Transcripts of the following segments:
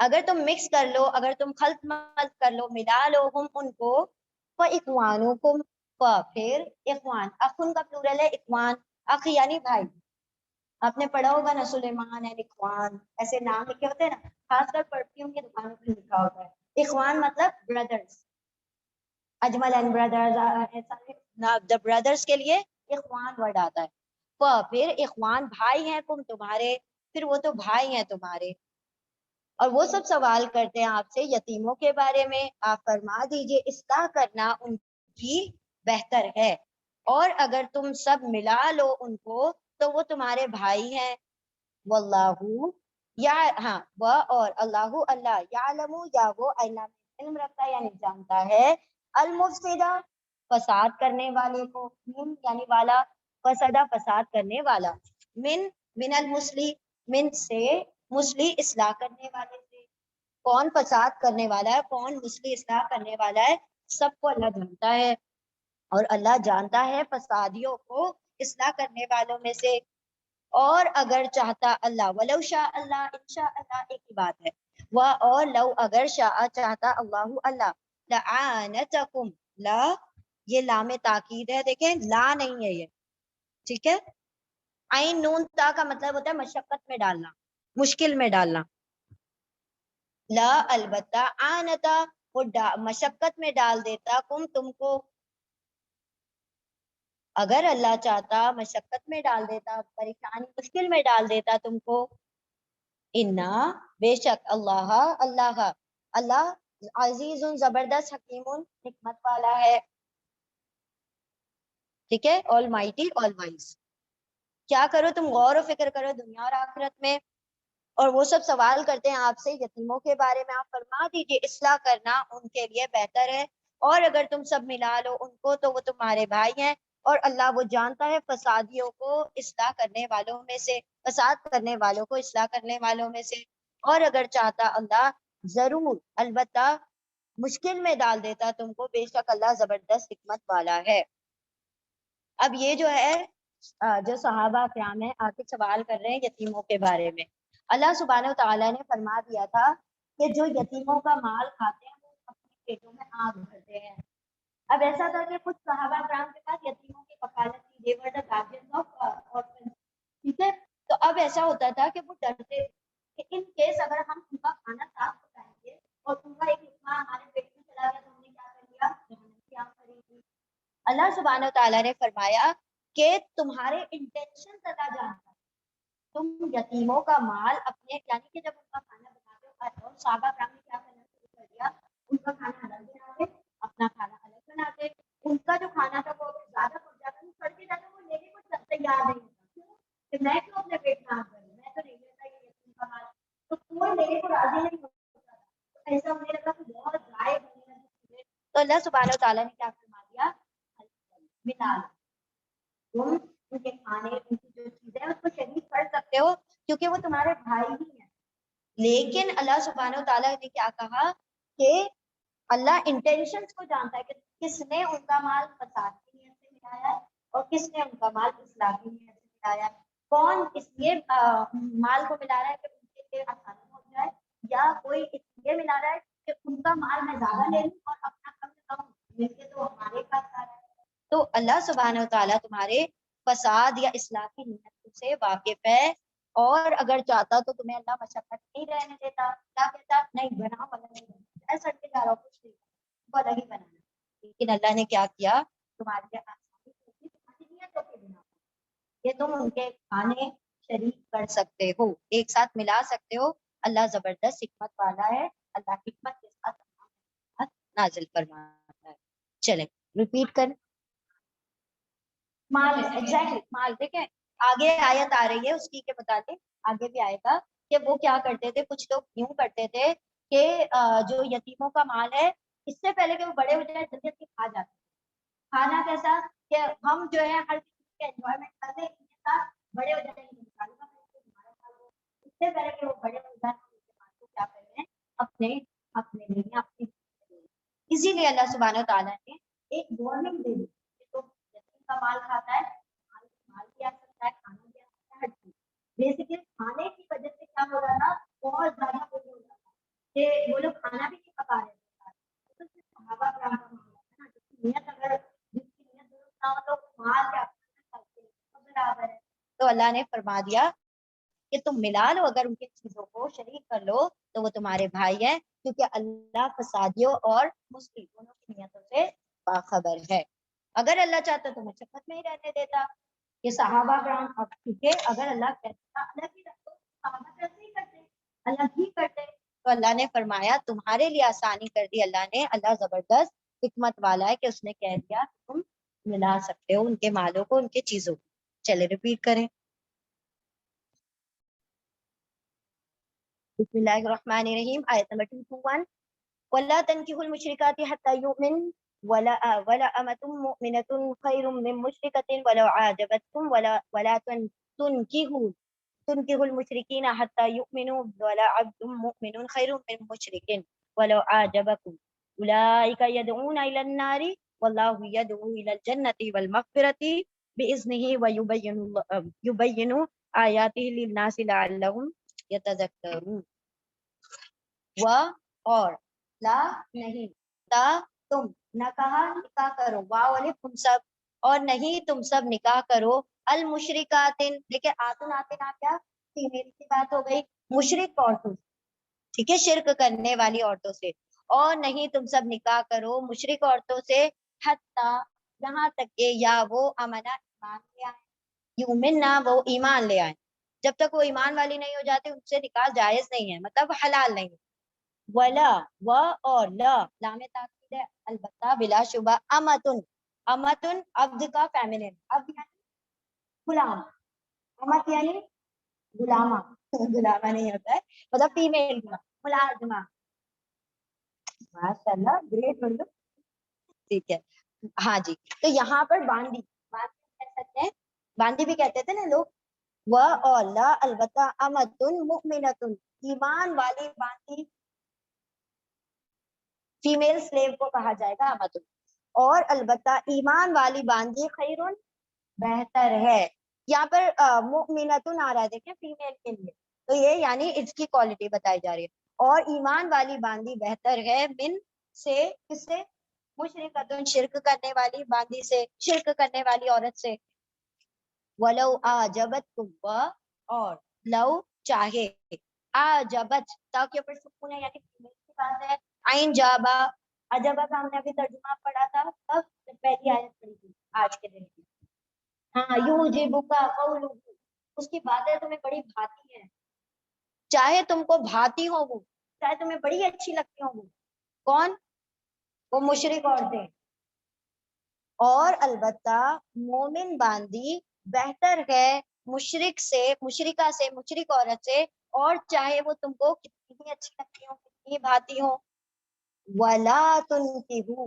اگر تم مکس کر لو، اگر تم خلط ملط کر لو، ملا لو ہم ان کو، فاخوانکم، پھر اخوان، اخن کا پلورل ہے اخوان، اخ یعنی بھائی. آپ نے پڑھا ہوگا نا سلیمان اینڈ اخوان، ایسے نام لکھے ہوتے ہیں نا، خاص کر پرفیوم کی دکانوں پہ لکھا ہوتا ہے اخوان مطلب brothers, Ajmal and brothers, the brothers کے لیے اخوان ورڈ آتا ہے. پھر اخوان بھائی ہیں تم تمہارے، پھر وہ تو بھائی ہیں تمہارے. اور وہ سب سوال کرتے ہیں آپ سے یتیموں کے بارے میں، آپ فرما دیجئے اصلاح کرنا ان کی بہتر ہے، اور اگر تم سب ملا لو ان کو تو وہ تمہارے بھائی ہیں. واللہ یا ہاں وہ اور اللہ اللہ یعلم یا وہ علم رکھتا ہے یعنی جانتا ہے، المفسدہ فساد کرنے والے کو، من یعنی والا، فسدہ فساد کرنے والا، من المسلی، من سے، مسلی اصلاح کرنے والے سے. کون فساد کرنے والا ہے، کون مسلی اصلاح کرنے والا ہے، سب کو اللہ جانتا ہے، اور اللہ جانتا ہے فسادیوں کو اصلاح کرنے والوں میں سے. اور اگر چاہتا اللہ، ولو شاء اللہ، انشاء اللہ ایک ہی بات ہے، وہ اور لو اگر شاء چاہتا اللہ اللہ، لعانتکم، لا یہ لام تاکید ہے، دیکھیں لا نہیں ہے یہ، ٹھیک ہے. عین نون تا کا مطلب ہوتا ہے مشقت میں ڈالنا، مشکل میں ڈالنا. لا البتہ، آنتا وہ مشقت میں ڈال دیتا، تم کو، اگر اللہ چاہتا مشقت میں ڈال دیتا، پریشانی مشکل میں ڈال دیتا تم کو. انا بے شک اللہ، اللہ اللہ عزیز زبردست، حکیم حکمت والا ہے، ٹھیک ہے، آل مائٹی آل وائز. کیا کرو تم غور و فکر کرو دنیا اور آخرت میں. اور وہ سب سوال کرتے ہیں آپ سے یتیموں کے بارے میں، آپ فرما دیجئے اصلاح کرنا ان کے لیے بہتر ہے، اور اگر تم سب ملا لو ان کو تو وہ تمہارے بھائی ہیں، اور اللہ وہ جانتا ہے فسادیوں کو اصلاح کرنے والوں میں سے، فساد کرنے والوں کو اصلاح کرنے والوں میں سے. اور اگر چاہتا اللہ ضرور البتہ مشکل میں ڈال دیتا تم کو، بے شک اللہ زبردست حکمت والا ہے. اب یہ جو ہے جو صحابہ کرام ہیں آ کے سوال کر رہے ہیں یتیموں کے بارے میں. اللہ سبحانہ و تعالیٰ نے فرما دیا تھا کہ جو یتیموں کا مال کھاتے ہیں وہ اپنے پیٹوں میں آگ بھرتے ہیں. اب ایسا تھا کہ کچھ صحابہ کرام کے پاس یتیموں کی وکالت کی، they were the guardians of orphans، ٹھیک ہے. تو اب ایسا ہوتا تھا کہ وہ ڈرتے تھے کہ ان کیس اگر ہم ان کا کھانا صاف پکائیں گے اور ان کا ایک لقمہ ہمارے پیٹ میں چلا گیا تو ہم نے کیا کر لیا، جہنم کی آگ خریدی. اللہ سبحانہ و تعالیٰ نے فرمایا کہ تمہارے انٹینشن اللہ جانتا ہے. تم یتیموں کا مال اپنے، یعنی کہ جب ان کا کھانا بناتے ہو، اور صحابہ کرام نے کیا کرنا شروع کر دیا، ان کا کھانا الگ بناتے، اپنا کھانا الگ بناتے. ان کا جو کھانا تھا وہ زیادہ پڑ جاتا، وہ پڑ کے جاتا، وہ لینے کو تیار نہیں ہوتا کہ میں کیوں اپنے پیٹ میں آگ کروں، میں تو نہیں لیتا یہ یتیم کا مال، تو کوئی لینے کو راضی نہیں ہوتا. ایسا ہونے لگا کہ بہت ضائع ہونے لگے. تو اللہ سبحانہ و تعالیٰ نے کیا فرما دیا، بنا تم ان کے کھانے، ان کی جو چیزیں اس کو شریک کر سکتے ہو کیونکہ وہ تمہارے بھائی ہی ہیں. لیکن اللہ سبحانہ و تعالیٰ نے کیا کہا کہ اللہ انٹینشنز کو جانتا ہے کہ کس نے ان کا مال فساد کی نیت سے ملایا ہے اور کس نے ان کا مال اصلاح کی نیت سے ملایا ہے. کون اس لیے مال کو ملا رہا ہے کہ ان کے لیے آسانی ہو جائے، یا کوئی اس لیے ملا رہا ہے کہ ان کا مال میں زیادہ لے لوں اور اپنا کم مل کے تو ہمارے پاس آ رہا ہے. تو اللہ سبحانہ و تعالیٰ تمہارے فساد یا اصلاح کی نیت سے واقف ہے، اور اگر چاہتا تو تمہیں اللہ مشقت نہیں رہنے دیتا. کیا کہتا، نہیں بناؤ، اللہ نہیں بنا سڑ کے جا رہا ہو کچھ نہیں، وہ الگ ہی بنانا. لیکن اللہ نے کیا کیا، تمہارے لیے آسانی کی، تمہاری نیتوں کے بنا یہ تم ان کے کھانے شریک کر سکتے ہو، ایک ساتھ ملا سکتے ہو. اللہ زبردست حکمت والا ہے، اللہ حکمت کے ساتھ نازل فرماتا ہے. چلیں ریپیٹ کریں. مال، ایگزیکٹلی مال. دیکھیں آگے آیت آ رہی ہے اس کی کے متعلق، آگے بھی آئے گا کہ وہ کیا کرتے تھے. کچھ لوگ یوں کرتے تھے کہ جو یتیموں کا مال ہے، اس سے پہلے کہ وہ بڑے ہو جائے جلدی جلدی کھا جاتے. کھانا کیسا کہ ہم جو ہے ہر چیز کا انجوائمنٹ کرتے ہیں، ان کے ساتھ بڑے ہو جاتے ہیں، اس سے پہلے کہ وہ بڑے ہو جائیں کو کیا کریں ہیں، اپنے اپنے لیے اپنی. اسی لیے اللہ سبحانہ و تعالیٰ نے ایک وارننگ دے دی کہ تو یتیم کا مال کھاتا ہے، مال بھی آ سکتا ہے، کھانا بھی آ سکتا ہے، ہر چیز. بیسیکلی کھانے کی وجہ سے کیا ہو رہا تھا، بہت زیادہ بری ہو رہا تھا. اللہ نے فرما دیا کہ تم ملا لو، اگر ان کی چیزوں کو شریک کر لو تو وہ تمہارے بھائی ہیں، کیونکہ اللہ فسادیوں اور مفسدوں دونوں کی نیتوں سے باخبر ہے۔ اگر اللہ چاہتا تو مشقت میں ہی رہنے دیتا یہ صحابہ کرام، اب ٹھیک ہے اگر اللہ کہتا الگ ہی رکھو، صحابہ کیسے ہی کرتے، الگ ہی کرتے، تو اللہ نے فرمایا تمہارے لیے آسانی کر دی اللہ نے۔ اللہ زبردست حکمت والا ہے کہ اس نے کہہ دیا تم ملا سکتے ہو ان کے مالوں کو، ان کے چیزوں کو۔ چلے ریپیٹ کریں، بسم اللہ الرحمن الرحیم، آیت نمبر 221، وَلَا تَنْكِحُوا الْمُشْرِكَاتِ حَتَّى يُؤْمِنْ وَلَا أَمَةٌ مُؤْمِنَةٌ خَيْرٌ مِّن مُشْرِكَةٍ وَلَوْ أَعْجَبَتْكُمْ وَلَا تُنْكِحُوا الْمُشْرِكِينَ حَتَّى يُؤْمِنُوا وَلَا عَبْدٌ مُؤْمِنٌ خَيْرٌ مِّن مُشْرِكٍ وَلَوْ أَعْجَبَكُمْ أُولَٰئِكَ يَدْعُونَ إِلَى النَّارِ وَاللَّهُ يَدْعُو إِلَى الْجَنَّةِ وَالْمَغْفِرَةِ بِإِذْنِهِ وَيُبَيِّنُ آيَاتِهِ لِلنَّاسِ لَعَلَّهُمْ يَتَذَكَّرُونَ۔ و اور لا نہیں، تا تم، نہ کہا نکاح کرو، واو الف تم سب، اور نہیں تم سب نکاح کرو، المشرکاتن، دیکھیں آتن آتے نا کیا فیمیل کی بات ہو گئی، مشرک عورتوں، ٹھیک ہے شرک کرنے والی عورتوں سے، اور نہیں تم سب نکاح کرو مشرک عورتوں سے، حتی یہاں تک کہ یا وہ امنا ایمان لے آئے، یومنا وہ ایمان لے آئے، جب تک وہ ایمان والی نہیں ہو جاتی ان سے نکاح جائز نہیں ہے، مطلب حلال نہیں ہے۔ ولا و اور لا لام تاکید ہے، البتہ بلا شبہ، امتن، امتن عبد کا فیمنن، عبد یعنی غلام، امت یعنی غلامہ، غلامہ نہیں ہوتا ہے مطلب فیمیل ملازمہ، ماشاءاللہ گریٹ اردو، ٹھیک ہے ہاں جی۔ تو یہاں پر باندی، باندی کہہ سکتے ہیں، باندی بھی کہتے تھے نا لوگ، و اور لا البتہ امتن مؤمنتن، ایمان والی باندی، فیمیل سلیو کو کہا جائے گا امتن، اور البتہ ایمان والی باندی خیرن بہتر ہے، یہاں پر مؤمنتن آ رہا ہے دیکھیں فیمیل کے لیے، تو یہ یعنی اس کی کوالٹی بتائی جا رہی ہے، اور ایمان والی باندی بہتر ہے من سے، کس سے، مشرکتن شرک کرنے والی باندی سے، شرک کرنے والی عورت سے، ولو آجبتکم، اور لو چاہے، آجبت تا کے اوپر سکون ہے یعنی فیمیل کی بات ہے، عین جابا، عجبا کا ہم نے ابھی ترجمہ پڑھا تھا تب جب پہلی آیت پڑھی تھی آج کے دن کی، ہاں یوجبک قولہ، اس کی باتیں تمہیں بڑی بھاتی ہیں، چاہے تم کو بھاتی ہو وہ، چاہے تمہیں بڑی اچھی لگتی ہو وہ، کون، وہ مشرک عورتیں، اور البتہ مومن باندی بہتر ہے مشرک سے، مشرکہ سے، مشرک عورت سے، اور چاہے وہ تم کو کتنی اچھی لگتی ہو، کتنی بھاتی ہو، ولا تنکحوا،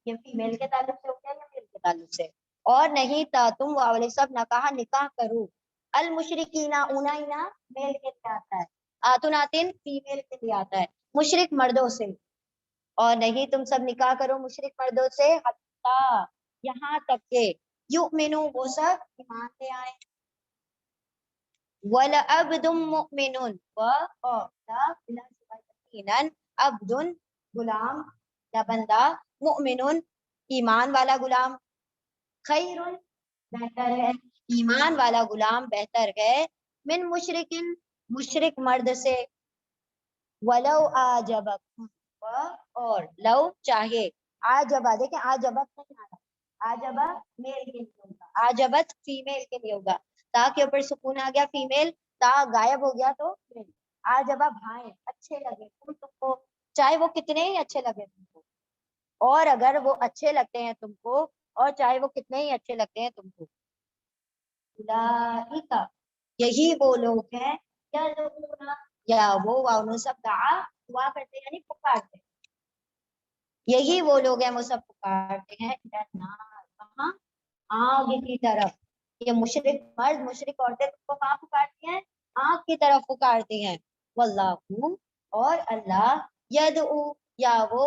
یہ فیمیل کے تعلق سے ہو گیا یا میل کے تعلق سے، اور نہیں تا تم واولے سب نہ کہا نکاح کرو، المشرکین، اونائنا میل کے لیے آتا ہے، آتناتن فیمیل کے لیے آتا ہے، مشرک مردوں سے، اور نہیں تم سب نکاح کرو مشرک مردوں سے، حتی یہاں تک کہ یؤمنو وہ سب ایمان لے آئے، وَلَعَبْدٌ مُؤْمِنٌ و اور لا بلا شبہ یقیناً، عبد غلام یا بندہ، مؤمن ایمان والا غلام، خیر بہتر ہے، ایمان والا غلام بہتر ہے، من مشرکن مشرک مرد سے، ولو آجبکم اور لو چاہے، آجبا دیکھیں آجبت نہیں آتا، آجبا میل کے لیے ہوگا، آجبت فیمیل کے لیے ہوگا، تا کے اوپر سکون آ گیا فیمیل، تا غائب ہو گیا تو میل، آجبا بھائیں اچھے لگے تم کو، چاہے وہ کتنے ہی اچھے لگے تم کو، اور اگر وہ اچھے لگتے ہیں تم کو، اور چاہے وہ کتنے ہی اچھے لگتے ہیں تم کو، اولئک یہی وہ لوگ ہیں، یا وہ واؤ سب دعا کرتے ہیں یعنی پکارتے ہیں، یہی وہ لوگ ہیں وہ سب پکارتے ہیں، کہاں، آگ کی طرف، یہ مشرک مرد مشرک عورتیں تم کو کہاں پکارتی ہیں، آگ کی طرف پکارتی ہیں، واللہ اور اللہ، یدعو یا وہ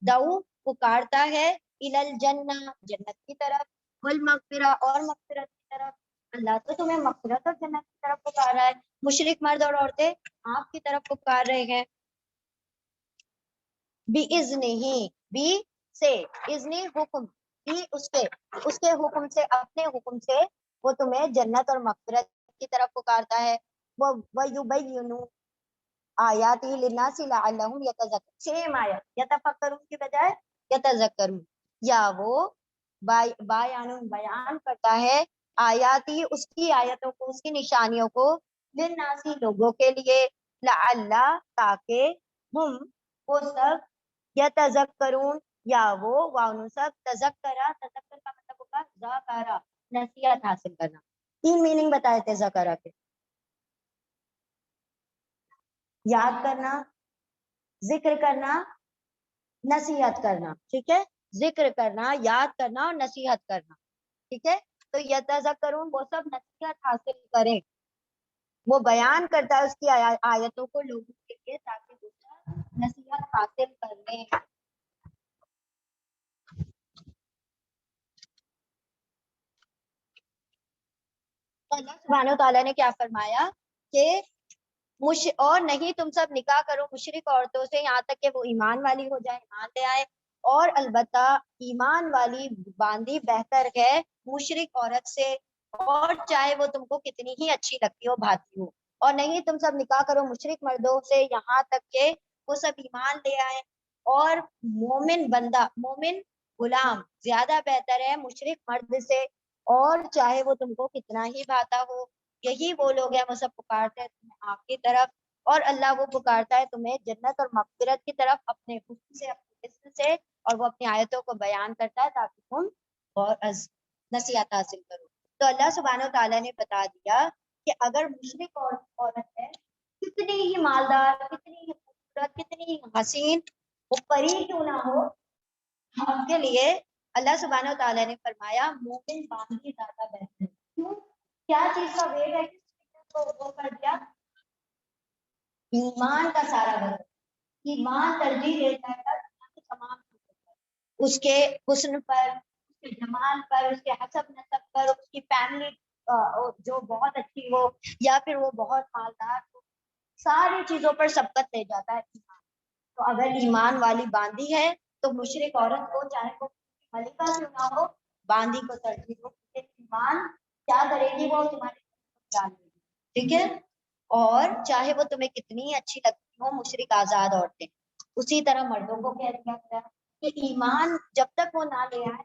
دعو پکارتا ہے، الی الجنہ جنت کی طرف، والمغفرہ اور مغفرت کی طرف، اللہ تو تمہیں مغفرت اور جنت کی طرف پکار رہا ہے، مشرک مرد اور عورتیں آگ کی طرف پکار رہے ہیں، بِإِذْنِهِ بھی سے، اذنی حکم، بھی اس کے حکم سے، اپنے حکم سے، وہ تمہیں جنت اور مغفرت کی طرف پکارتا ہے. وہ وَيُبَيِّنُ آیاتہ للناس لعلہم یتذکرون. سیم آیت, یتفکرون کی بجائے یتذکرون. یا وہ بیان کرتا ہے آیاتی, اس کی آیتوں کو, اس کی نشانیوں کو, للناسی لوگوں کے لیے, لعلہ تاکہ, ہم وہ سب, یتذکرون یا وہ سب, تذکرہ, تذکر کا مطلب ہوگا ذاکرہ, نصیحت حاصل کرنا. 3 میننگ بتائے تھے ذکرہ کے, یاد کرنا, ذکر کرنا, نصیحت کرنا. ٹھیک ہے, ذکر کرنا, یاد کرنا اور نصیحت کرنا. ٹھیک ہے, تو یتذکرون وہ سب نصیحت حاصل کریں. وہ بیان کرتا ہے اس کی آیتوں کو لوگوں کے لیے تاکہ وہ سب نصیحت حاصل کر لیں. اللہ سبحانہ تعالیٰ نے کیا فرمایا کہ اور نہیں تم سب نکاح کرو مشرک عورتوں سے یہاں تک کہ وہ ایمان والی ہو جائے, ایمان لے آئے. اور البتہ ایمان والی باندی بہتر ہے مشرک عورت سے, اور چاہے وہ تم کو کتنی ہی اچھی لگتی ہو, بھاتی ہو. اور نہیں تم سب نکاح کرو مشرک مردوں سے یہاں تک کہ وہ سب ایمان لے آئے. اور مومن بندہ, مومن غلام زیادہ بہتر ہے مشرک مرد سے, اور چاہے وہ تم کو کتنا ہی بھاتا ہو. یہی وہ لوگ ہیں, وہ سب پکارتے ہیں تمہیں آگ کی طرف, اور اللہ وہ پکارتا ہے تمہیں جنت اور مغفرت کی طرف اپنے حسن سے, اپنے اسم سے, اور وہ اپنی آیتوں کو بیان کرتا ہے تاکہ تم اور نصیحت حاصل کرو. تو اللہ سبحانہ تعالیٰ نے بتا دیا کہ اگر مشرک عورت ہے, کتنی ہی مالدار, کتنی ہی خوبصورت, کتنی ہی حسین, وہ پری کیوں نہ ہو, آپ کے لیے اللہ سبحانہ تعالیٰ نے فرمایا مومن باندھی زیادہ بہتر. کیوں, کیا چیز کا ویٹ ہے کہ وہ کر دیا, ایمان کا سارا وقت. ایمان ترجیح دیتا ہے تمام, اس کے حسن پر, اس کے جمال پر, اس کے حسب نسب پر, اس کی فیملی جو بہت اچھی ہو یا پھر وہ بہت مالدار ہو, ساری چیزوں پر سبقت لے جاتا ہے ایمان. تو اگر ایمان والی باندھی ہے تو مشرک عورت کو, چاہے وہ ملکہ کیوں نہ ہو, باندھی کو ترجیح دو. ایمان کیا کرے گی, وہ تمہاری جان دے گی. ٹھیک ہے, اور چاہے وہ تمہیں کتنی اچھی لگتی ہو مشرک آزاد عورتیں. اسی طرح مردوں کو کہہ دیا گیا کہ ایمان جب تک وہ نہ لے آئے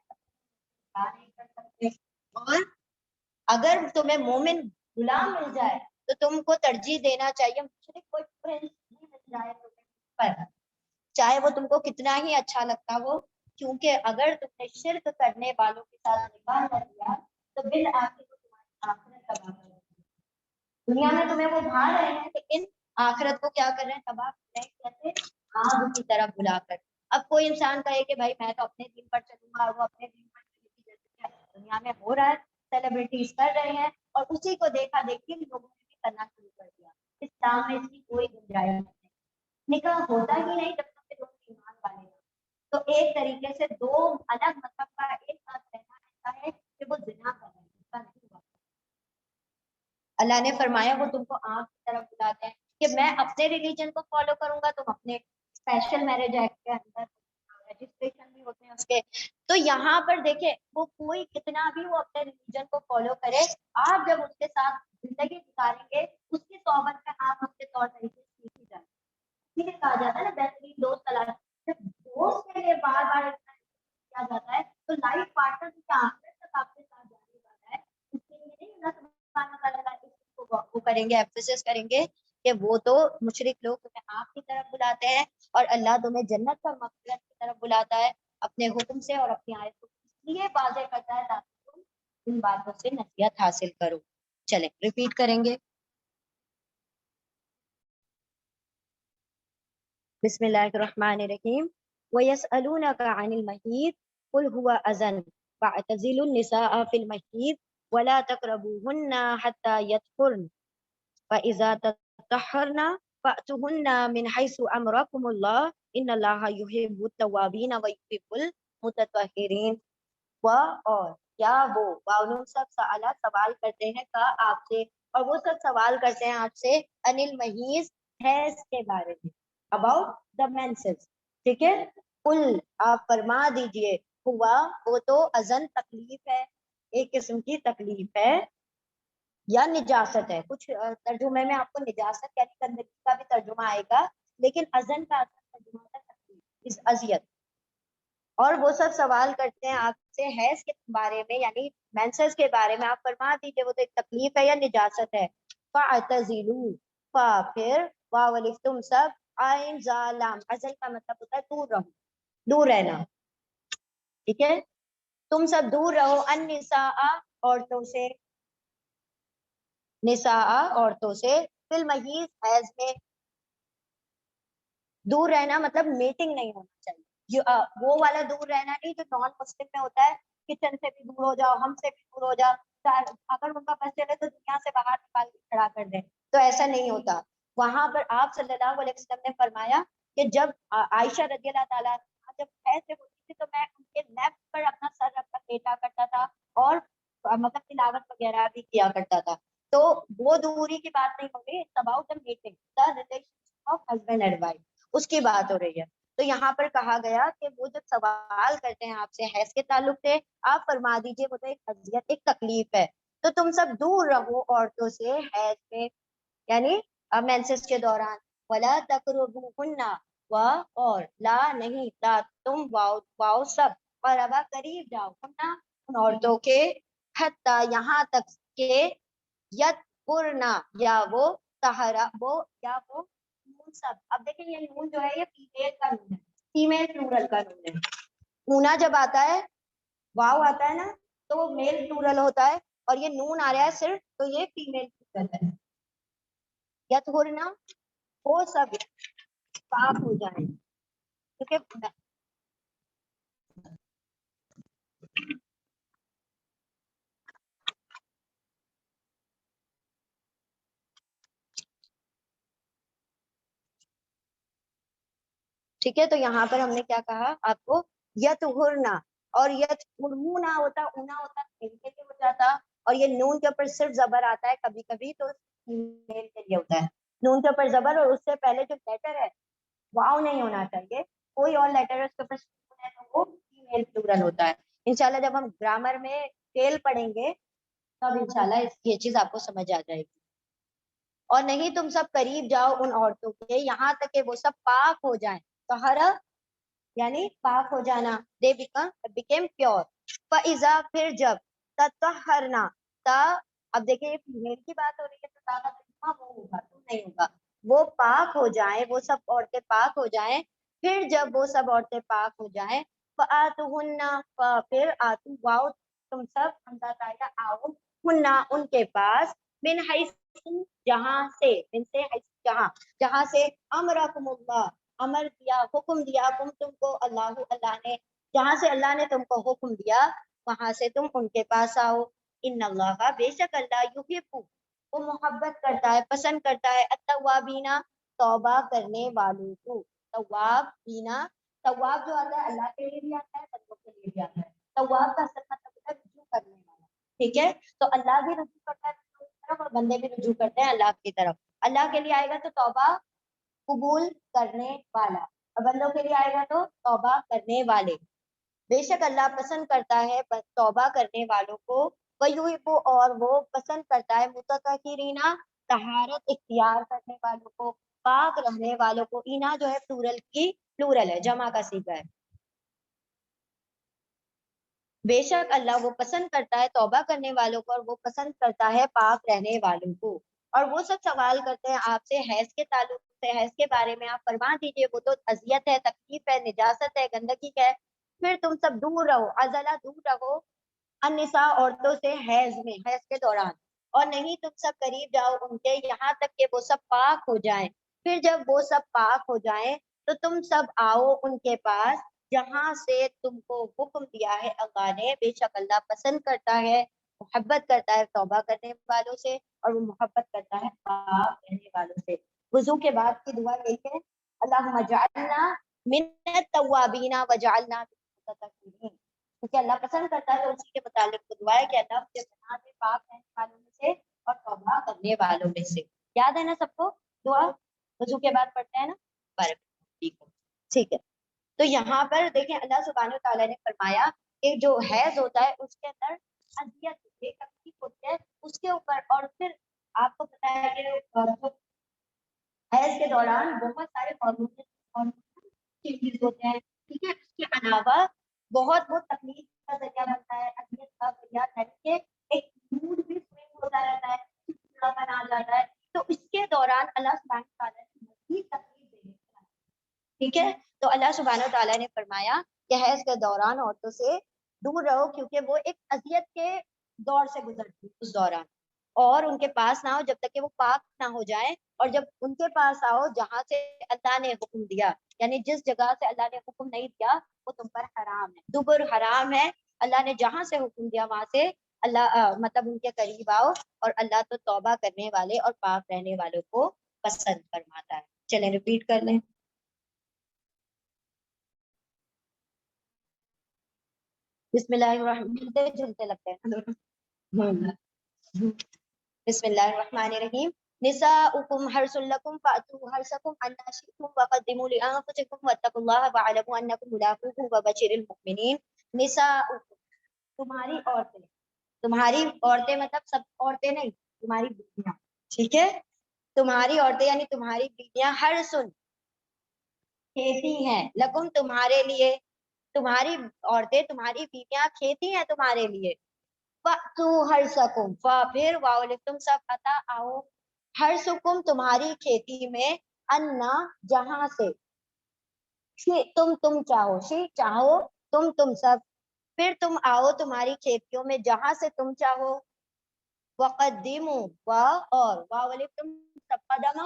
نہیں کر سکتے. اور اگر تمہیں مومن غلام مل جائے تو تم کو ترجیح دینا چاہیے مشرک کوئی پرنس نہیں مل جائے تمہیں, چاہے وہ تم کو کتنا ہی اچھا لگتا ہو, کیونکہ اگر تم نے شرک کرنے والوں کے ساتھ نکاح کر دیا تو بالآخر تمہاری آخرت تباہ کر دیں. دنیا میں تمہیں وہ بھا رہے ہیں لیکن آخرت کو کیا کر رہے ہیں, تباہ کر رہے ہیں. کیسے, آگ کی طرف بلا کر. اب کوئی انسان کہے کہ بھائی میں تو اپنے دین پر چلوں گا, وہ اپنے دین پر چلے گی, جیسے دنیا میں ہو رہا ہے, سیلیبریٹیز کر رہے ہیں, اور اسی کو دیکھا دیکھی لوگوں نے بھی کرنا شروع کر دیا. اسلام میں اس کی کوئی گنجائش نہیں. نکاح ہوتا ہی نہیں جب تک کہ دونوں ایمان والے ہیں. تو ایک طریقے سے دو الگ مذہب کا ایک ساتھ رہنا ایسا ہے کہ وہ زنا کر رہے ہیں. اللہ نے فرمایا وہ تم کو آنکھ کی طرف بلاتے ہیں کہ میں اپنے ریلیجن کو فالو کروں گا, تم اپنے اسپیشل میرج ایکٹ کے اندر رجسٹریشن بھی ہوتے ہیں اس کے. تو یہاں پر دیکھیں, وہ کوئی کتنا بھی وہ اپنے ریلیجن کو فالو کرے, آپ جب اس کے ساتھ زندگی گزاریں گے اس کی صحبت میں آپ اس کے طور طریقے سیکھ جائیں. اسی لیے کہا جاتا ہے نا بہترین دوست تلاش. جب دوست کے لیے بار بار کیا جاتا ہے تو لائف پارٹنر کی آخرت تک آپ کے ساتھ جانے والا ہے. اس کے لیے نہیں اللہ سبحانہ تعالیٰ وہ کریں گے, ایمفسس کریں گے کہ وہ تو مشرک لوگ تمہیں آپ کی طرف بلاتے ہیں, اور اللہ تمہیں جنت اور مغفرت کی طرف بلاتا ہے اپنے حکم سے اور اپنی آیت کو اس لیے واضح کرتا ہے تاکہ تم ان باتوں سے نصیحت حاصل کرو. چلیں ریپیٹ کریں گے. بسم اللہ الرحمن الرحیم. وَيَسْأَلُونَكَ عَنِ الْمَحِيضِ قُلْ هُوَ أَذًى فَاعْتَزِلُوا النِّسَاءَ فِي الْمَحِيضِ وَلَا تَقْرَبُوهُنَّ حَتَّى يَطْهُرْنَ فَإِذَا تَطَهَّرْنَ فَأْتُوهُنَّ مِنْ حَيْثُ أَمَرَكُمُ اللَّهُ إِنَّ اللَّهَ يُحِبُّ التَّوَّابِينَ وَيُحِبُّ الْمُتَطَّهِّرِينَ. اور کیا وہ سب سوال کرتے ہیں کا آپ سے, اور وہ سب سوال کرتے ہیں آپ سے عن المحیض حیض کے بارے میں, about the menses. ٹھیک ہے, قل آپ فرما دیجئے, ہوا وہ تو اذن تکلیف ہے, ایک قسم کی تکلیف ہے یا نجاست ہے. کچھ ترجمے میں آپ کو نجاست یعنی گندگی کا بھی ترجمہ آئے گا، لیکن ازن کا اصل ترجمہ ہے تکلیف، اس اذیت. اور وہ سب سوال کرتے ہیں آپ سے حیض کے بارے میں یعنی مینسز کے بارے میں، آپ فرما دیجیے وہ تو ایک تکلیف ہے یا نجاست ہے. فاعتزلوا، فا پھر واو الف تم سب، عین زالام ازل کا مطلب ہوتا ہے دور رہو، دور رہنا. ٹھیک ہے، تم سب دور رہو النساء عورتوں سے، نساء عورتوں سے، فی المحیض حیض میں. دور رہنا مطلب میٹنگ نہیں ہونا چاہیے، جو وہ والا دور رہنا نہیں جو نان مسلم میں ہوتا ہے، کچن سے بھی دور ہو جاؤ، ہم سے بھی دور ہو جاؤ، اگر ان کا بس چلے تو دنیا سے باہر نکال کے کھڑا کر دیں، تو ایسا نہیں ہوتا. وہاں پر آپ صلی اللہ علیہ وسلم نے فرمایا کہ جب عائشہ رضی اللہ تعالیٰ جب ایسے ہوتی تھی تو میں ان کے لیفٹ پر اپنا سر رکھ کر لیٹا کرتا تھا اور مطلب تلاوت وغیرہ بھی کیا کرتا تھا. تو وہ دوری کی بات نہیں ہو رہی، it's about the meeting, the relation of husband and wife, اس کی بات ہو رہی ہے. تو یہاں پر کہا گیا کہ وہ جب سوال کرتے ہیں آپ سے حیض کے تعلق سے، آپ فرما دیجئے وہ تو ایک اذیت، ایک تکلیف ہے، تو تم سب دور رہو عورتوں سے حیض میں یعنی مینسس کے دوران. ولا تقربوهن، و اور لا نہیں، لا تم واؤ واؤ سب، اور ابا قریب جاؤ ان عورتوں کے، حتی یہاں تک کہ یطہرنا یا وہ طہارا وہ یا وہ نون سب. اب دیکھیں یہ نون جو ہے یہ فیمیل کا نون ہے، فیمیل پلورل کا نون ہے. اونا جب آتا ہے واو آتا ہے نا تو وہ میل پلورل ہوتا ہے، اور یہ نون آ رہا ہے صرف تو یہ فیمیل پلورل ہے. یطہرنا وہ سب پاک ہو جائیں، کیونکہ ٹھیک ہے. تو یہاں پر ہم نے کیا کہا آپ کو، یطہرنا، اور یطہرنا ہوتا اونا ہوتا میل کے لیے ہو جاتا، اور یہ نون کے اوپر صرف زبر آتا ہے کبھی کبھی تو میل کے لیے ہوتا ہے. نون کے اوپر زبر اور اس سے پہلے جو لیٹر ہے واؤ نہیں ہونا چاہیے، کوئی اور لیٹر اس کے اوپر ہے تو وہ فیمیل پلورل ہوتا ہے. انشاءاللہ جب ہم گرامر میں فیل پڑھیں گے تب انشاءاللہ یہ چیز آپ کو سمجھ آ جائے گی. اور نہیں تم سب قریب جاؤ ان عورتوں کے یہاں تک کہ وہ سب پاک ہو جائیں. طہارا یعنی پاک ہو جانا، دے بیکیم پیور. فاذا پھر جب، تطہرنا تا، اب دیکھیں یہ فیمیل کی بات ہو رہی ہے تو تا کا ترجمہ وہ ہوگا تو نہیں ہوگا، وہ پاک ہو جائیں، وہ سب عورتیں پاک ہو جائیں. پھر جب وہ سب عورتیں پاک ہو جائیں، فآتوہن، پھر آتو واؤ تم سب حمزہ قاعدہ آؤ، ہننا ان کے پاس، من حیث جہاں سے، من سے حیث جہاں، جہاں سے امرکم اللہ امر دیا حکم دیا تم کو اللہ اللہ نے، جہاں سے اللہ نے تم کو حکم دیا وہاں سے تم ان کے پاس آؤ. ان اللہ بے شک اللہ یحب وہ محبت کرتا ہے، پسند کرتا ہے، التوابین توبہ کرنے والوں کو. تواب بینا، تواب جو آتا ہے اللہ کے لیے بھی آتا ہے بندوں کے لیے بھی آتا ہے. تواب کا اصل مطلب ہوتا ہے رجوع کرنے والا. ٹھیک ہے، تو اللہ بھی رجوع کرتا ہے بندوں کی طرف اور بندے بھی رجوع کرتے ہیں اللہ کی طرف. اللہ کے لیے آئے گا تو توبہ قبول کرنے والا، اور بندوں کے لیے آئے گا تو توبہ کرنے والے. بے شک اللہ پسند کرتا ہے توبہ کرنے والوں کو، وَيُحِبُّ اور وہ پسند کرتا ہے مُتَطَہِّرِینَ طہارت اختیار کرنے والوں کو، پاک رہنے والوں کو. اینا جو ہے پلورل کی پلورل ہے، جمع کا صیغہ ہے. بے شک اللہ وہ پسند کرتا ہے توبہ کرنے والوں کو اور وہ پسند کرتا ہے پاک رہنے والوں کو. اور وہ سب سوال کرتے ہیں آپ سے حیض کے تعلق سے، حیض کے بارے میں آپ فرما دیجئے وہ تو اذیت ہے، تکلیف ہے، نجاست ہے، گندگی ہے. پھر تم سب دور رہو، عزلہ دور رہو، النساء عورتوں سے حیض میں، حیض کے دوران. اور نہیں تم سب قریب جاؤ ان کے یہاں تک کہ وہ سب پاک ہو جائیں. پھر جب وہ سب پاک ہو جائیں تو تم سب آؤ ان کے پاس جہاں سے تم کو حکم دیا ہے اللہ نے. بے شک اللہ پسند کرتا ہے، محبت کرتا ہے توبہ کرنے والوں سے، اور وہ محبت کرتا ہے پاک رہنے والوں سے. وضو کے بعد کی دعا یہی ہے، اللہم اجعلنا من التوابین وجعلنا من المتطہرین. کیونکہ اللہ پسند کرتا ہے تو اسی کے متعلق دعا ہے کہ اللہ مجھے بنا دے پاک رہنے والوں میں سے اور توبہ کرنے والوں میں سے. یاد ہے نا سب کو دعا؟ وضو کے بعد پڑھتے ہیں نا. ٹھیک ہے. تو یہاں پر دیکھیں اللہ سبحانہ و تعالیٰ نے فرمایا کہ جو حیض ہوتا ہے اس کے اندر اذیت ہوتی ہے, تکلیف ہوتی ہے اس کے اوپر. اور پھر آپ کو پتا ہے کہ حیض کے دوران بہت سارے ہارمون چینجز ہوتے ہیں, ٹھیک ہے. اس کے علاوہ بہت تکلیف کا ذریعہ بنتا ہے, اذیت کا ذریعہ ہے کہ ایک موڈ بھی سوئنگ ہوتا رہتا ہے, چڑچڑاپن آ جاتا ہے. تو اس کے دوران اللہ سبحانہ وتعالیٰ نے مزید تکلیف دے دی, ٹھیک ہے. تو اللہ سبحانہ وتعالیٰ نے فرمایا کہ حیض کے دوران عورتوں سے دور رہو, کیونکہ وہ ایک اذیت کے دور سے گزرتی اس دوران, اور ان کے پاس نہ آؤ جب تک کہ وہ پاک نہ ہو جائیں. اور جب ان کے پاس آؤ جہاں سے اللہ نے حکم دیا, یعنی جس جگہ سے اللہ نے حکم نہیں دیا وہ تم پر حرام ہے, دبر حرام ہے. اللہ نے جہاں سے حکم دیا وہاں سے اللہ مطلب ان کے قریب آؤ, اور اللہ تو توبہ کرنے والے اور پاک رہنے والوں کو پسند فرماتا ہے. چلیں ریپیٹ کر لیں. بسم اللہ الرحمن, ملتے جلتے لگتے ہیں. بسم اللہ الرحمن الرحیم. نساؤکم حرث لکم فأتوا حرثکم انا شئتم وقدموا لانفسکم واتقوا اللہ واعلموا انکم ملاقوہ وبشر المؤمنین. نساؤکم تمہاری عورتیں, تمہاری عورتیں مطلب سب عورتیں نہیں, تمہاری بیویاں, ٹھیک ہے. تمہاری عورتیں یعنی تمہاری بیویاں حرث کھیتی ہیں, لکم تمہارے لیے, تمہاری عورتیں تمہاری بیویاں کھیتی ہیں تمہارے لیے. فَأْتُوا حَرْثَكُمْ پھر واو تم سب عطا آؤ, حرثکم تمہاری کھیتی میں, انا جہاں سے, تم چاہو, چاہو تم سب, پھر تم آؤ تمہاری کھیتیوں میں جہاں سے تم چاہو. وقدموا اور واو تم سب قدم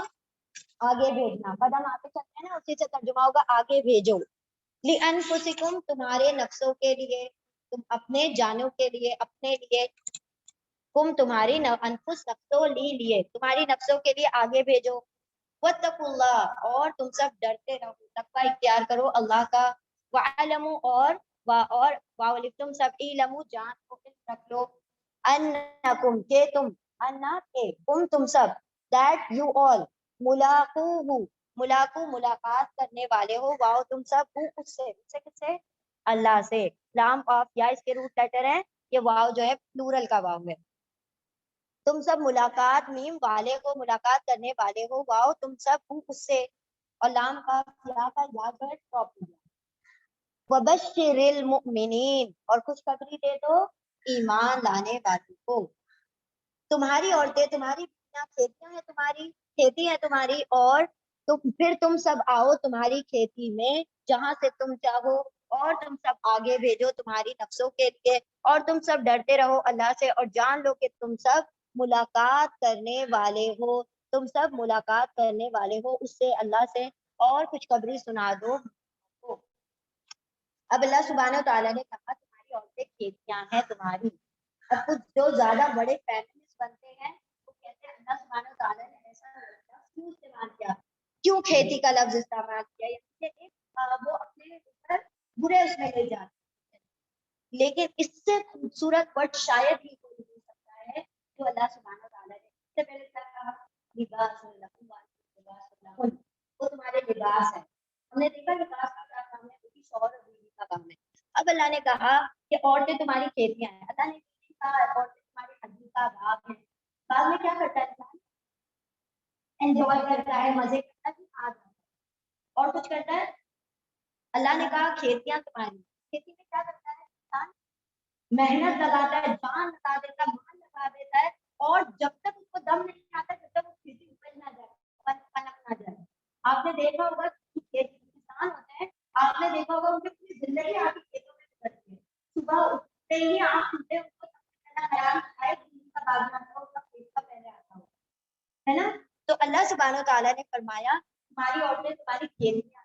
آگے بھیجنا, قدم آگے چلتے ہیں نا, اسی سے ترجمہ ہوگا آگے بھیجو. لِأَنفُسِكُمْ تمہارے نفسوں کے لیے, تم اپنے جانوں کے لیے, اپنے لیے. تم تمہاری انفس نفسوں لیے, تمہاری نفسوں کے لیے آگے بھیجو. واتقوا اللہ اور تم سب ڈرتے رہو, تقوی اختیار کرو اللہ کا. وَعَلَمُوا اور تم سب علموا جان کو رکھ لو, انکم کہ تم, انا کہ تم سب, that you all ملاقوہ ملاقو ملاقات کرنے والے ہو, واؤ تم سب اس سے کس سے, اللہ سے. لام آف یا اس کے روٹ لیٹر ہیں, یہ واؤ جو ہے پلورل کا واؤ ہے. تم سب ملاقات میم والے ہو, ملاقات کرنے والے ہو, واؤ تم سب اس سے, اور لام کا یا کا یا جو ہے ٹاپ میں. وبشر المؤمنین اور خوشخبری دے دو ایمان لانے والوں کو. تمہاری عورتیں تمہاری کھیتیاں ہیں, تمہاری کھیتی ہے تمہاری, اور پھر تم سب آؤ تمہاری کھیتی میں جہاں سے تم چاہو, اور تم سب آگے بھیجو تمہاری نفسوں کے لیے, اور تم سب ڈرتے رہو اللہ سے, اور جان لو کہ تم سب ملاقات کرنے والے ہو, تم سب ملاقات کرنے والے ہو اس سے, اللہ سے. اور خوشخبری سنا دو. اب اللہ سبحانہ و تعالیٰ نے کہا تمہاری عورتیں کھیتیاں ہیں تمہاری. اب کچھ جو زیادہ بڑے فیمنسٹ بنتے ہیں وہ کہتے ہیں اللہ سبحانہ و تعالیٰ نے ایسا کیوں استعمال کیا, کیوں کھیتی کا لفظ استعمال کیا, وہ اپنے اوپر برے اس میں لے جاتے ہیں. لیکن اس سے خوبصورت ورڈ شاید ہی کوئی ہو سکتا ہے جو اللہ سبحانہ و تعالیٰ نے اس سے پہلے کیا کہا, لباس اللہ, وہ تمہارے لباس ہے. ہم نے دیکھا لباس کا کیا کام ہے, شوہر اور بیوی کا کام ہے. اب اللہ نے کہا کہ عورتیں تمہاری کھیتیاں ہیں, اللہ نے کہا عورتیں تمہاری ہڈی کا باغ ہے. باغ میں کیا کرتا ہے انسان, انجوائے کرتا ہے, مزے کرتا ہے, اور کچھ کرتا ہے. اللہ نے کہا کھیتیاں تمہاری, کھیتی میں کیا کرتا ہے انسان, محنت لگاتا ہے, جان لگا دیتا ہے, مان لگا دیتا ہے, اور جب تک اس کو دم نہیں آتا جب تک وہ کھیتی اپج نہ جائے, پنپ نہ جائے. آپ نے دیکھا ہوگا کسان ہوتے ہیں, آپ نے دیکھا ہوگا ان کی پوری زندگی آپ کے کھیتوں میں گزرتی ہے. صبح اٹھتے ہی آپ اٹھتے ان کو خیال آئے کا باغ آتا ہو, کھیت کا پہلے آتا ہو, ہے نا. تو اللہ سبحانہ و تعالیٰ نے فرمایا تمہاری عورتیں تمہاری کھیتیاں,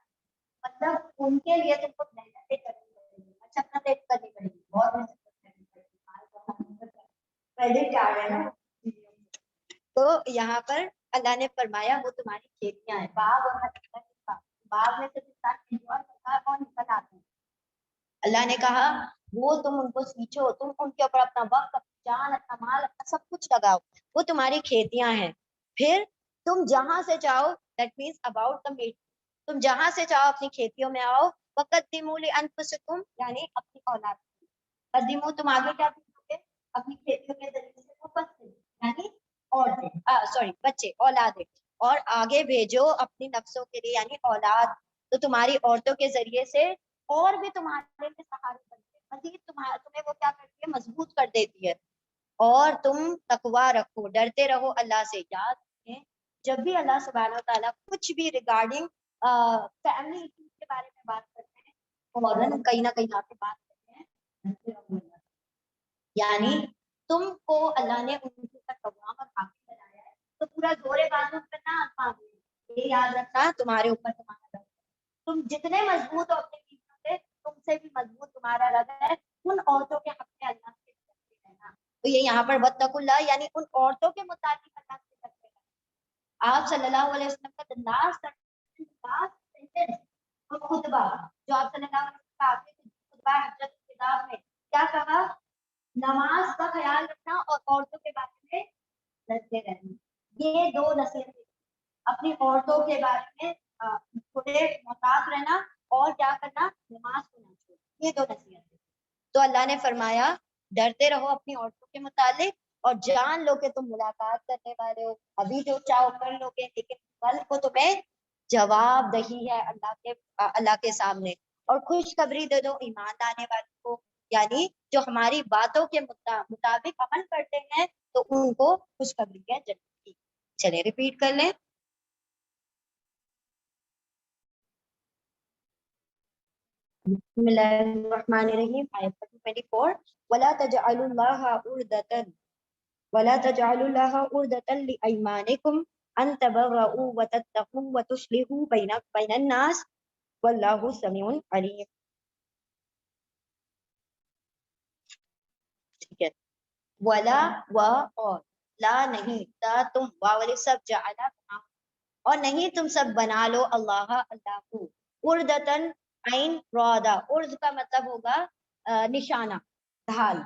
مطلب ان کے لیے تم کو محنتیں کرنی پڑیں گی, اچھا محنت کرنی پڑے گی, بہت محنت کرنی پڑے گی. تو یہاں پر اللہ نے فرمایا وہ تمہاری کھیتیاں ہیں. باغ اور باغ میں سے کون نکل آتے ہیں, اللہ نے کہا وہ تم ان کو سیکھو, تم ان کے اوپر اپنا وقت, اپنی جان, اپنا مال, اپنا سب کچھ لگاؤ, وہ تمہاری کھیتیاں ہیں. پھر تم جہاں سے چاہو, that means about the meat, تم جہاں سے چاہو اپنی کھیتیوں میں آؤ. وقدموا لانفسکم یعنی اپنی اولاد, قدموا تم آگے کیا کرو گے, اپنی کھیتیوں کے ذریعے سے وہ بچے یعنی بچے اولادیں، اور آگے بھیجو اپنی نفسوں کے لیے یعنی اولاد، تو تمہاری عورتوں کے ذریعے سے اور بھی تمہارے لیے سہارے بنتے ہیں، مزید تمہیں وہ کیا کرتی ہے، مضبوط کر دیتی ہے. اور تم تقوی رکھو، ڈرتے رہو اللہ سے. یاد رکھیں جب بھی اللہ سبحانہ وتعالیٰ کچھ بھی ریگارڈنگ فیملی ایشوز کے بارے میں بات کرتے ہیں، فوراً کہیں نہ کہیں آپ سے بات کرتے ہیں ڈرتے رہو اللہ سے. یعنی تم کو اللہ نے ان کا قوام اور حاکم بنایا ہے، تو پورا زور بازو کرنا آسان ہے. یہ یاد رکھنا تمہارے اوپر تمہارا رب ہے. تم جتنے مضبوط ہو اپنے چیزوں سے، تم سے بھی مضبوط تمہارا رب ہے. ان عورتوں کے حق میں اللہ سے ڈرتے رہنا. تو یہ یہاں پر واتقوا اللہ یعنی ان عورتوں کے متعلق اللہ سے ڈرتے رہنا. آپ صلی اللہ علیہ وسلم کا لاسٹ خطبہ جو آپ صلی اللہ علیہ وسلم کا آخری خطبہ حجت الوداع میں کیا کہا، نماز کا خیال رکھنا اور عورتوں کے بارے میں ڈرتے رہنا. یہ دو نصیحتیں، اپنی عورتوں کے بارے میں تھوڑے محتاط رہنا اور کیا کرنا، نماز کو نہ چھوڑنا. یہ دو نصیحتیں. تو اللہ نے فرمایا ڈرتے رہو اپنی عورتوں کے متعلق اور جان لو کہ تم ملاقات کرنے والے ہو. ابھی جو چاہو کر لو گے، لیکن کل کو تمہیں جواب دہی ہے اللہ کے سامنے. اور خوشخبری دے دو ایمان لانے والوں کو، یعنی جو ہماری باتوں کے مطابق عمل کرتے ہیں تو ان کو خوشخبری ہے جنت کی. چلے ریپیٹ کر لیں. بسم اللہ الرحمن الرحیم. آیت 24. ولا تجعلوا الله عرضة ولا تجعلوا الله عرضة لأيمانكم أن تبرؤوا وتتقوا وتصلحوا بين الناس والله سميع عليم. ٹھیک ہے. ولا و اور لا نہیں، تا تم واولی سب جعلا اور نہیں تم سب بنا لو اللہ اللہ کو اردتن عین رادا. ارد کا مطلب ہوگا نشانہ، ڈھال،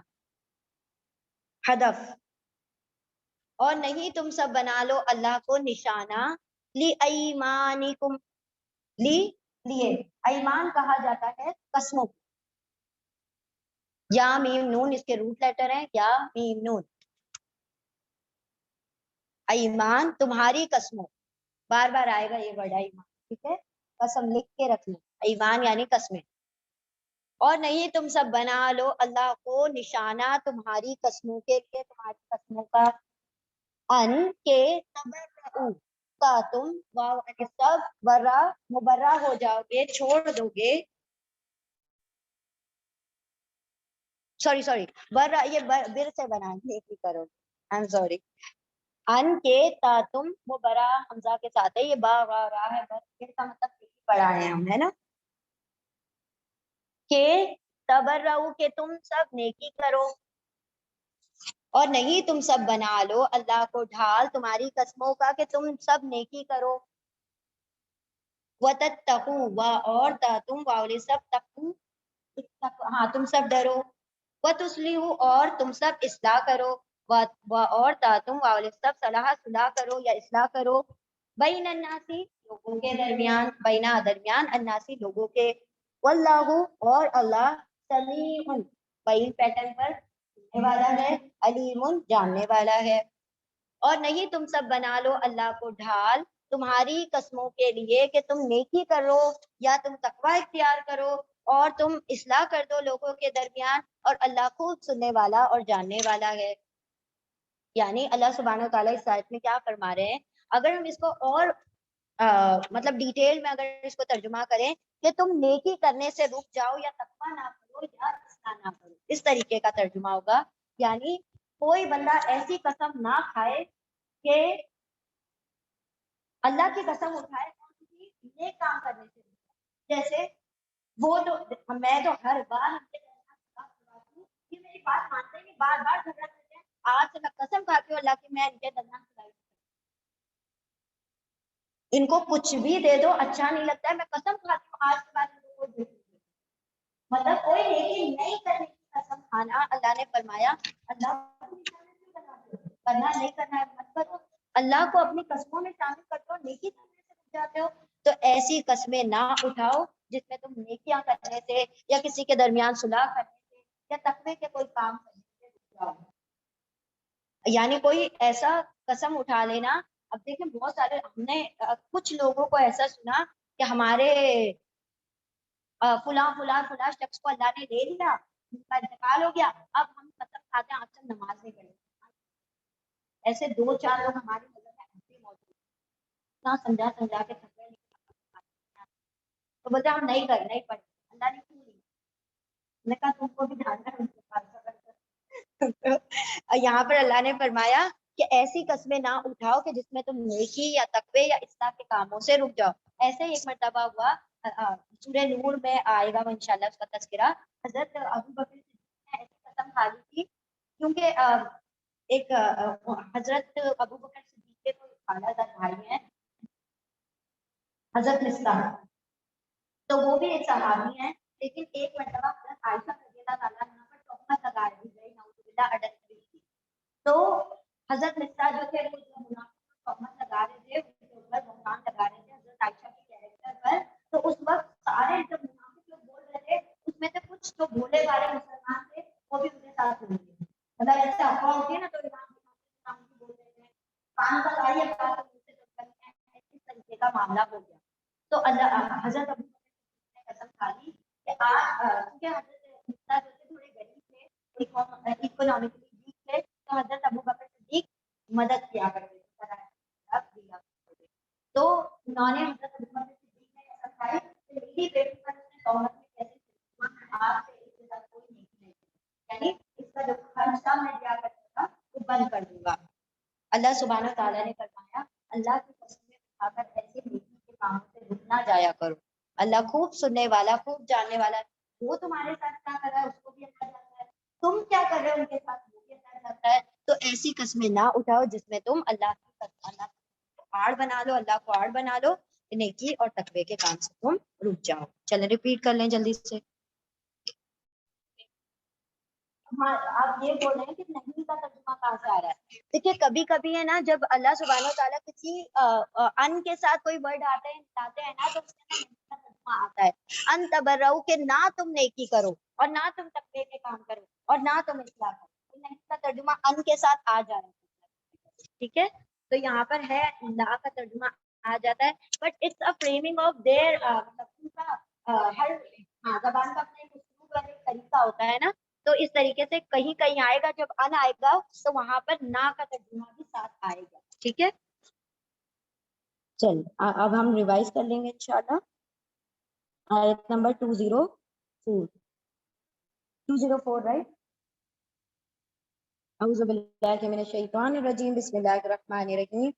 ہدف. اور نہیں تم سب بنا لو اللہ کو نشانہ لی ایمانکم، لیے ایمان کہا جاتا ہے قسموں. یا میم نون اس کے روٹ لیٹر ہیں، یا میم نون. ایمان تمہاری قسموں، بار بار آئے گا یہ ورڈ ایمان. ٹھیک ہے، قسم لکھ کے رکھ لیں، ایمان یعنی قسمیں. اور نہیں تم سب بنا لو اللہ کو نشانہ تمہاری قسموں کے لیے، تمہاری قسموں کا. ان کے تبرؤ کا تم سب برا مبرہ ہو جاؤ گے، چھوڑ دو گے. سوری برا یہ بر سے بنا ایک ہی کرو. I am sorry. ان کے تا تم مبرہ حمزہ کے ساتھ ہے، یہ با را ہے، بر کا مطلب پڑھا ہے ہم، ہے نا. کہ تبرؤ کہ تم سب نیکی کرو. اور نہیں تم سب بنا لو اللہ کو ڈھال تمہاری قسموں کا کہ تم سب نیکی کرو. وتتقوا و اور تم واولے سب تقو، ہاں تم سب ڈرو. وتصلحوا اور تم سب اصلاح کرو. اور تم واولے سب صلاح کرو یا اصلاح کرو. بین الناسی لوگوں کے درمیان، بینا درمیان، الناسی لوگوں کے. واللہ اور اللہ سمیع بین پیٹرن پر سننے والا ہے، علیم جاننے والا ہے. اور نہیں تم سب بنا لو اللہ کو ڈھال تمہاری قسموں کے لیے کہ تم نیکی کرو یا تم تقوی اختیار کرو اور تم اصلاح کر دو لوگوں کے درمیان، اور اللہ خوب سننے والا اور جاننے والا ہے. یعنی اللہ سبحانہ وتعالیٰ اس آیت میں کیا فرما رہے ہیں، اگر ہم اس کو اور مطلب ڈیٹیل میں اگر اس کو ترجمہ کریں کہ تم نیکی کرنے سے رک جاؤ یا تقوی نہ کرو یا اصلاح نہ کرو، اس طریقے کا ترجمہ ہوگا. یعنی کوئی بندہ ایسی قسم نہ کھائے کہ اللہ کی قسم اٹھائے اور کسی نیک کام کرنے سے، جیسے وہ تو میں تو ہر بار یہ میری بات مانتے نہیں، بار بار جھگڑا کرتے ہیں، آج سے میں قسم کھاتی ہوں اللہ کی میں ان کے درمیان سلائی، ان کو کچھ بھی دے دو اچھا نہیں لگتا ہے، میں قسم کھاتی ہوں آج کے بعد ان کو دے دو. مطلب کوئی نیکی نہیں کرنے کی قسم کھانا. اللہ نے فرمایا اللہ کرنا نہیں کرنا ہے مت کرو، اللہ کو اپنی قسموں میں شامل کرتے ہو، نیکی کرنے سے رک جاتے ہو. تو ایسی قسمیں نہ اٹھاؤ جس میں تم نیکیاں کرنے سے یا کسی کے درمیان صلح کرنے سے یا تقوی کے کوئی کام کرنے سے رک جاؤ. یعنی کوئی ایسا قسم اٹھا لینا. اب دیکھیں بہت سارے ہم نے کچھ لوگوں کو ایسا سنا کہ ہمارے فلاں فلاں فلاں شخص کو اللہ نے لے لیا, ان کا انتقال ہو گیا, اب ہم قسم کھاتے ہیں آپ سے نماز نہیں پڑھیں. ایسے 2-4 لوگ ہماری نظر میں ایسے موجود ہیں, اتنا سمجھا سمجھا کے تھک گئے, تو بولتے ہم نہیں کر نہیں پڑھیں. اللہ نے کیوں نہیں؟ میں نے کہا تم کو بھی جاننا ہے ان کے پاس. یہاں پر اللہ نے فرمایا کہ ایسی قسمیں نہ اٹھاؤ کہ جس میں تم نیکی یا تقوی یا اصلاح کے کاموں سے رک جاؤ. ایسے ایک مرتبہ ہوا, سورہ نور میں آئے گا انشاءاللہ اس کا تذکرہ. حضرت ابو بکر صدیق نے ایسی قسم کھا لی تھی کیونکہ ایک حضرت ابو بکر صدیق کے کوئی خالہ دار بھائی ہیں حضرت مصطفیٰ, تو وہ بھی ایک صحابی ہیں. لیکن ایک مرتبہ حضرت عائشہ رضی اللہ تعالیٰ عنہا پر تہمت لگا دی گئی, نعوذ باللہ اڈن گئی تھی. تو حضرت مصطفیٰ جو تھے وہ تہمت لگا رہے تھے, ان کے اوپر بہتان لگا رہے تھے حضرت عائشہ کے کیریکٹر پر. تو اس وقت سارے جو منافق لوگ بول رہے تھے اس میں سے کچھ جو بھولے والے مسلمان تھے وہ بھی ان کے ساتھ ہوئے تھے. مطلب ایسے افواہ ہوتی ہے نا, تو امام بول رہے تھے کان پر آئی افواہ اس طریقے کا معاملہ ہو گیا. تو اللہ حضرت ابو بکر نے قسم کھا لی کہ آج کیونکہ حضرت مصطفیٰ جو تھے تھوڑے غریب تھے, اکنامکلی ویک تھے, تو حضرت ابو بکر صدیق مدد کیا کرتے تھے. تو انہوں نے حضرت ابو بکر صدیق نے قسم کھائی کہ میری بیٹی پر اس نے تہمت میں کیسے آپ سے اس کے ساتھ کوئی نیکی نہیں, یعنی اس کا جو خرچ تھا میں دیا کرتا تھا وہ بند کر دوں گا. اللہ سبحانہ تعالیٰ نے فرمایا اللہ کی قسمیں اٹھا کر ایسے نیکی کے کاموں سے رک نہ جایا کرو. اللہ خوب سننے والا خوب جاننے والا ہے. وہ تمہارے ساتھ کیا کر رہا ہے اس کو بھی اللہ جانتا ہے, تم کیا کر رہے ہو ان کے ساتھ وہ بھی اللہ جانتا ہے. تو ایسی قسمیں نہ اٹھاؤ جس میں تم اللہ کو آڑ بنا لو, اللہ کو آڑ بنا لو, نیکی اور تقوی کے کام سے تم رک جاؤ. چلیں ریپیٹ کر لیں جلدی سے. ہاں آپ یہ بول رہے ہیں کہ نہیں کا ترجمہ کہاں سے آ رہا ہے. دیکھیے کبھی کبھی ہے نا, جب اللہ سبحانہ و تعالیٰ کسی ان کے ساتھ کوئی ورڈ آتے ہیں نا, تو اس میں نہیں کا ترجمہ آتا ہے ان تبرؤ, کہ نہ تم نیکی کرو اور نہ تم تقوی کے کام کرو اور نہ تم اصلاح کرو. نہیں کا ترجمہ ان کے ساتھ آ جا رہا ہے, ٹھیک ہے. تو یہاں پر ہے لا کا ترجمہ آ جاتا ہے, but it's a framing of their, ہر زبان کا اپنا ایک اسلوب اور ایک طریقہ ہوتا ہے نا. تو اس طریقے سے کہیں کہیں آئے گا, جب ان آئے گا تو وہاں پر نہ کا ترجمہ بھی ساتھ آئے گا, ٹھیک ہے. چل اب ہم ریوائز کر لیں گے انشاءاللہ. آیت نمبر 204 رائٹ. اعوذ باللہ من الشیطان الرجیم, بسم اللہ الرحمن الرحیم.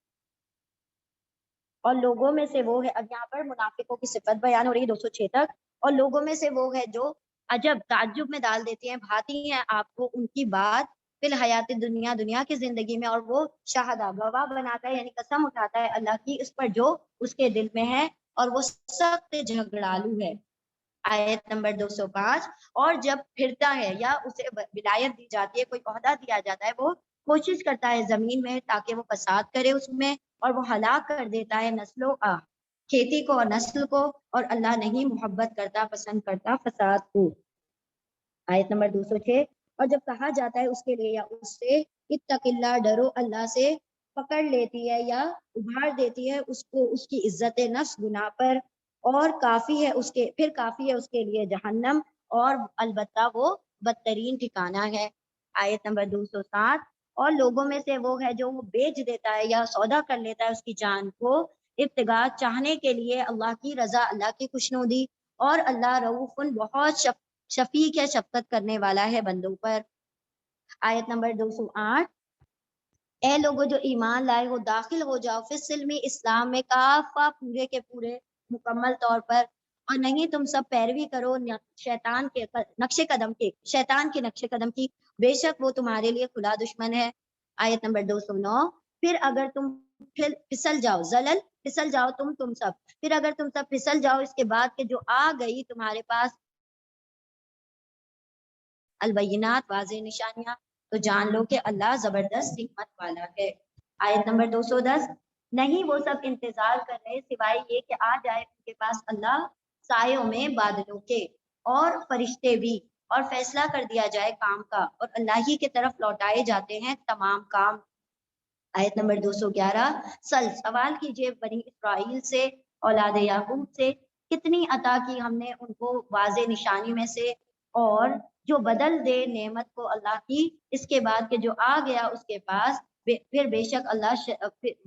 اور لوگوں میں سے وہ ہے, اب یہاں پر منافقوں کی صفت بیان ہو رہی ہے 206 تک. اور لوگوں میں سے وہ ہے جو عجب تعجب میں ڈال دیتی ہیں, بھاتی ہیں آپ کو ان کی بات فی الحیات دنیا, دنیا کی زندگی میں, اور وہ شہادہ گواہ بناتا ہے, یعنی قسم اٹھاتا ہے اللہ کی اس پر جو اس کے دل میں ہے, اور وہ سخت جھگڑالو ہے. آیت نمبر 205. اور جب پھرتا ہے یا اسے ولایت دی جاتی ہے, کوئی عہدہ دیا جاتا ہے, وہ کوشش کرتا ہے زمین میں تاکہ وہ فساد کرے اس میں, اور وہ ہلاک کر دیتا ہے کھیتی کو اور نسل کو, اور اللہ نہیں محبت کرتا, پسند کرتا فساد کو. آیت نمبر 206. اور جب کہا جاتا ہے اس کے لیے یا اس سے اتق اللہ, ڈرو اللہ سے, پکڑ لیتی ہے یا ابھار دیتی ہے اس کو اس کی عزت نفس گناہ پر, اور کافی ہے اس کے, پھر کافی ہے اس کے لیے جہنم, اور البتہ وہ بدترین ٹھکانہ ہے. آیت نمبر 207. اور لوگوں میں سے وہ ہے جو وہ بیچ دیتا ہے یا سودا کر لیتا ہے اس کی جان کو ابتغاء, چاہنے کے لیے اللہ کی رضا, اللہ کی خوشنودی, اور اللہ رؤوف, بہت شفیق ہے, شفقت کرنے والا ہے بندوں پر. آیت نمبر 208. اے لوگوں جو ایمان لائے ہو, داخل ہو جاؤ فی السلم, اسلام میں, کافہ, پورے کے پورے مکمل طور پر, اور نہیں تم سب پیروی کرو شیطان کے نقش قدم کے, شیطان کے نقش قدم کی, بے شک وہ تمہارے لیے کھلا دشمن ہے. آیت نمبر 209. پھر اگر تم پھسل جاؤ, زلل پھسل جاؤ تم سب, پھر اگر تم سب پھسل جاؤ اس کے بعد کہ جو آ گئی تمہارے پاس البینات, واضح نشانیاں, تو جان لو کہ اللہ زبردست حکمت والا ہے. آیت نمبر 210. نہیں وہ سب انتظار کر رہے سوائے یہ کہ آ جائے ان کے پاس اللہ سایوں میں بادلوں کے, اور فرشتے بھی, اور فیصلہ کر دیا جائے کام کا، اور اللہ ہی کی طرف لوٹائے جاتے ہیں تمام کام۔ آیت نمبر 211، سوال کیجئے بنی اسرائیل سے، اولاد یعقوب سے، کتنی عطا کی ہم نے ان کو واضح نشانی میں سے، اور جو بدل دے نعمت کو اللہ کی اس کے بعد کہ جو آ گیا اس کے پاس، پھر بے شک اللہ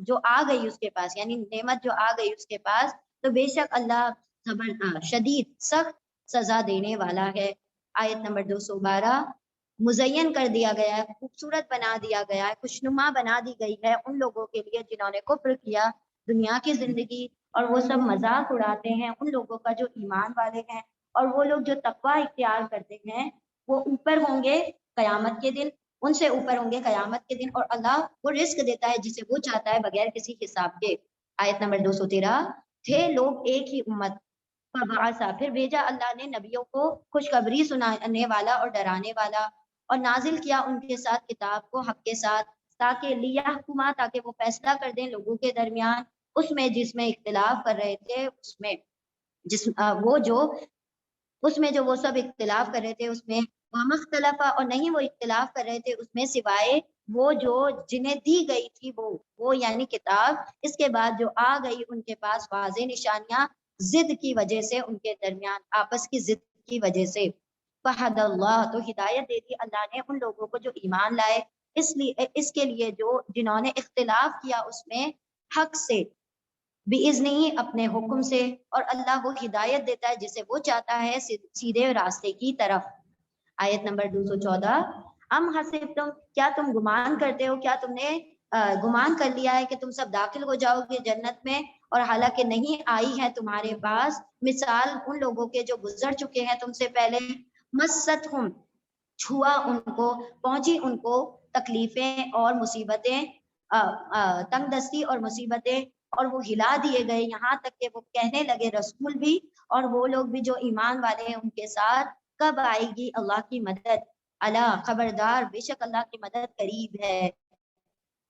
جو آ گئی اس کے پاس، یعنی نعمت جو آ گئی اس کے پاس، تو بے شک اللہ شدید سخت سزا دینے والا ہے۔ آیت نمبر 212، مزین کر دیا گیا ہے، خوبصورت بنا دیا گیا ہے، خوشنما بنا دی گئی ہے ان لوگوں کے لیے جنہوں نے کفر کیا دنیا کی زندگی، اور وہ سب مذاق اڑاتے ہیں ان لوگوں کا جو ایمان والے ہیں، اور وہ لوگ جو تقوی اختیار کرتے ہیں وہ اوپر ہوں گے قیامت کے دن، ان سے اوپر ہوں گے قیامت کے دن، اور اللہ وہ رزق دیتا ہے جسے وہ چاہتا ہے بغیر کسی حساب کے۔ آیت نمبر 213، تھے لوگ ایک ہی امت، پھر بھیجا اللہ نے نبیوں کو خوشخبری سنانے والا اور ڈرانے والا، اور نازل کیا ان کے ساتھ کتاب کو حق کے ساتھ، تاکہ لیحکما، تاکہ وہ فیصلہ کر دیں لوگوں کے درمیان اس میں جس میں اختلاف کر رہے تھے، اس میں اس میں جو وہ سب اختلاف کر رہے تھے اس میں، مختلف، اور نہیں وہ اختلاف کر رہے تھے اس میں سوائے وہ جو جنہیں دی گئی تھی وہ یعنی کتاب، اس کے بعد جو آ گئی ان کے پاس واضح نشانیاں، ضد کی وجہ سے ان کے درمیان آپس کی ضد کی وجہ سے، فہد اللہ، تو ہدایت دے دی اللہ نے ان لوگوں کو جو ایمان لائے، اس کے لیے جو جنہوں نے اختلاف کیا اس میں حق سے، بِإِذْنِهِ، اپنے حکم سے، اور اللہ وہ ہدایت دیتا ہے جسے وہ چاہتا ہے سیدھے راستے کی طرف۔ آیت نمبر 214، ام حسبتم، کیا تم گمان کرتے ہو، کیا تم نے گمان کر لیا ہے کہ تم سب داخل ہو جاؤ گے جنت میں، اور حالانکہ نہیں آئی ہے تمہارے پاس مثال ان لوگوں کے جو گزر چکے ہیں تم سے پہلے، مستہم، چھوا ان کو، پہنچی ان کو تکلیفیں اور مصیبتیں، تنگ دستی اور مصیبتیں، اور وہ ہلا دیے گئے، یہاں تک کہ وہ کہنے لگے رسول بھی اور وہ لوگ بھی جو ایمان والے ہیں ان کے ساتھ، کب آئے گی اللہ کی مدد، اللہ خبردار بے شک اللہ کی مدد قریب ہے۔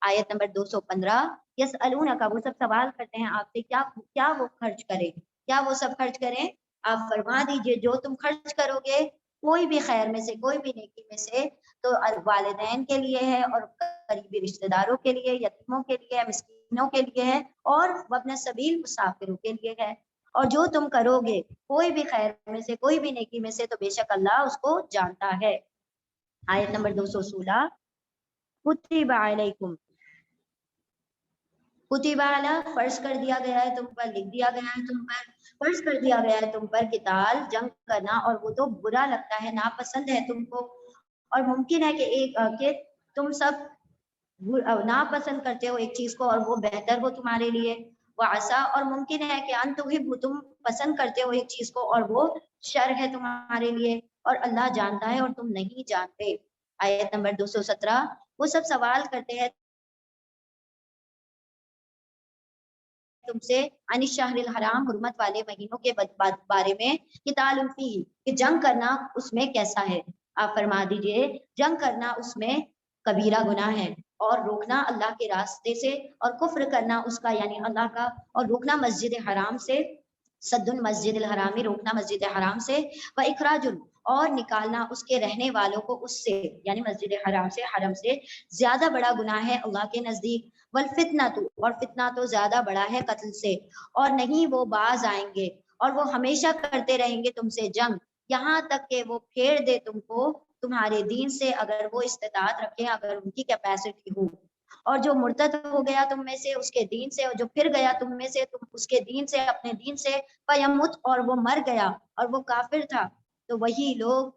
آیت نمبر 215، یسألونک، وہ سب سوال کرتے ہیں آپ سے کیا وہ خرچ کریں، کیا وہ سب خرچ کریں، آپ فرما دیجئے جو تم خرچ کرو گے کوئی بھی خیر میں سے، کوئی بھی نیکی میں سے، تو والدین کے لیے ہے، اور قریبی رشتہ داروں کے لیے، یتیموں کے لیے، مسکینوں کے لیے ہے، اور وابن سبیل مسافروں کے لیے ہے، اور جو تم کرو گے کوئی بھی خیر میں سے، کوئی بھی نیکی میں سے، تو بے شک اللہ اس کو جانتا ہے۔ آیت نمبر 216، کتب علیکم، کتب علی، فرض کر دیا گیا ہے تم پر، لکھ دیا گیا ہے تم پر، فرض کر دیا گیا ہے تم پر قتال، جنگ کرنا، اور وہ تو برا لگتا ہے، ناپسند ہے تم کو، اور ممکن ہے کہ تم سب ناپسند کرتے ہو ایک چیز کو اور وہ بہتر ہو تمہارے لیے، وعسا، اور ممکن ہے کہ ان تم پسند کرتے ہو ایک چیز کو اور وہ شر ہے تمہارے لیے، اور اللہ جانتا ہے اور تم نہیں جانتے۔ آیت نمبر 217، وہ سب سوال کرتے ہیں تم سے عن الشہر الحرام، حرمت والے مہینوں کے بارے میں، قتال فیہ، کہ جنگ کرنا اس میں کیسا ہے، آپ فرما دیجئے جنگ کرنا اس میں کبیرہ گناہ ہے، اور روکنا اللہ کے راستے سے، اور کفر کرنا اس کا یعنی اللہ کا، اور روکنا مسجد حرام سے، صد المسجد الحرامی، روکنا مسجد حرام سے، و اخراج، اور نکالنا اس کے رہنے والوں کو اس سے یعنی مسجد حرام سے، حرم سے، زیادہ بڑا گناہ ہے اللہ کے نزدیک، والفتنہ تو، اور فتنہ تو زیادہ بڑا ہے قتل سے، اور نہیں وہ باز آئیں گے، اور وہ ہمیشہ کرتے رہیں گے تم سے جنگ، یہاں تک کہ وہ پھیر دے تم کو تمہارے دین سے، اگر وہ استطاعت رکھیں، اگر ان کی کیپیسٹی ہو، اور جو مرتد ہو گیا تم میں سے اس کے دین سے، اور جو پھر گیا تم میں سے تم اس کے دین سے، اپنے دین سے، فیمت، اور وہ مر گیا اور وہ کافر تھا، تو وہی لوگ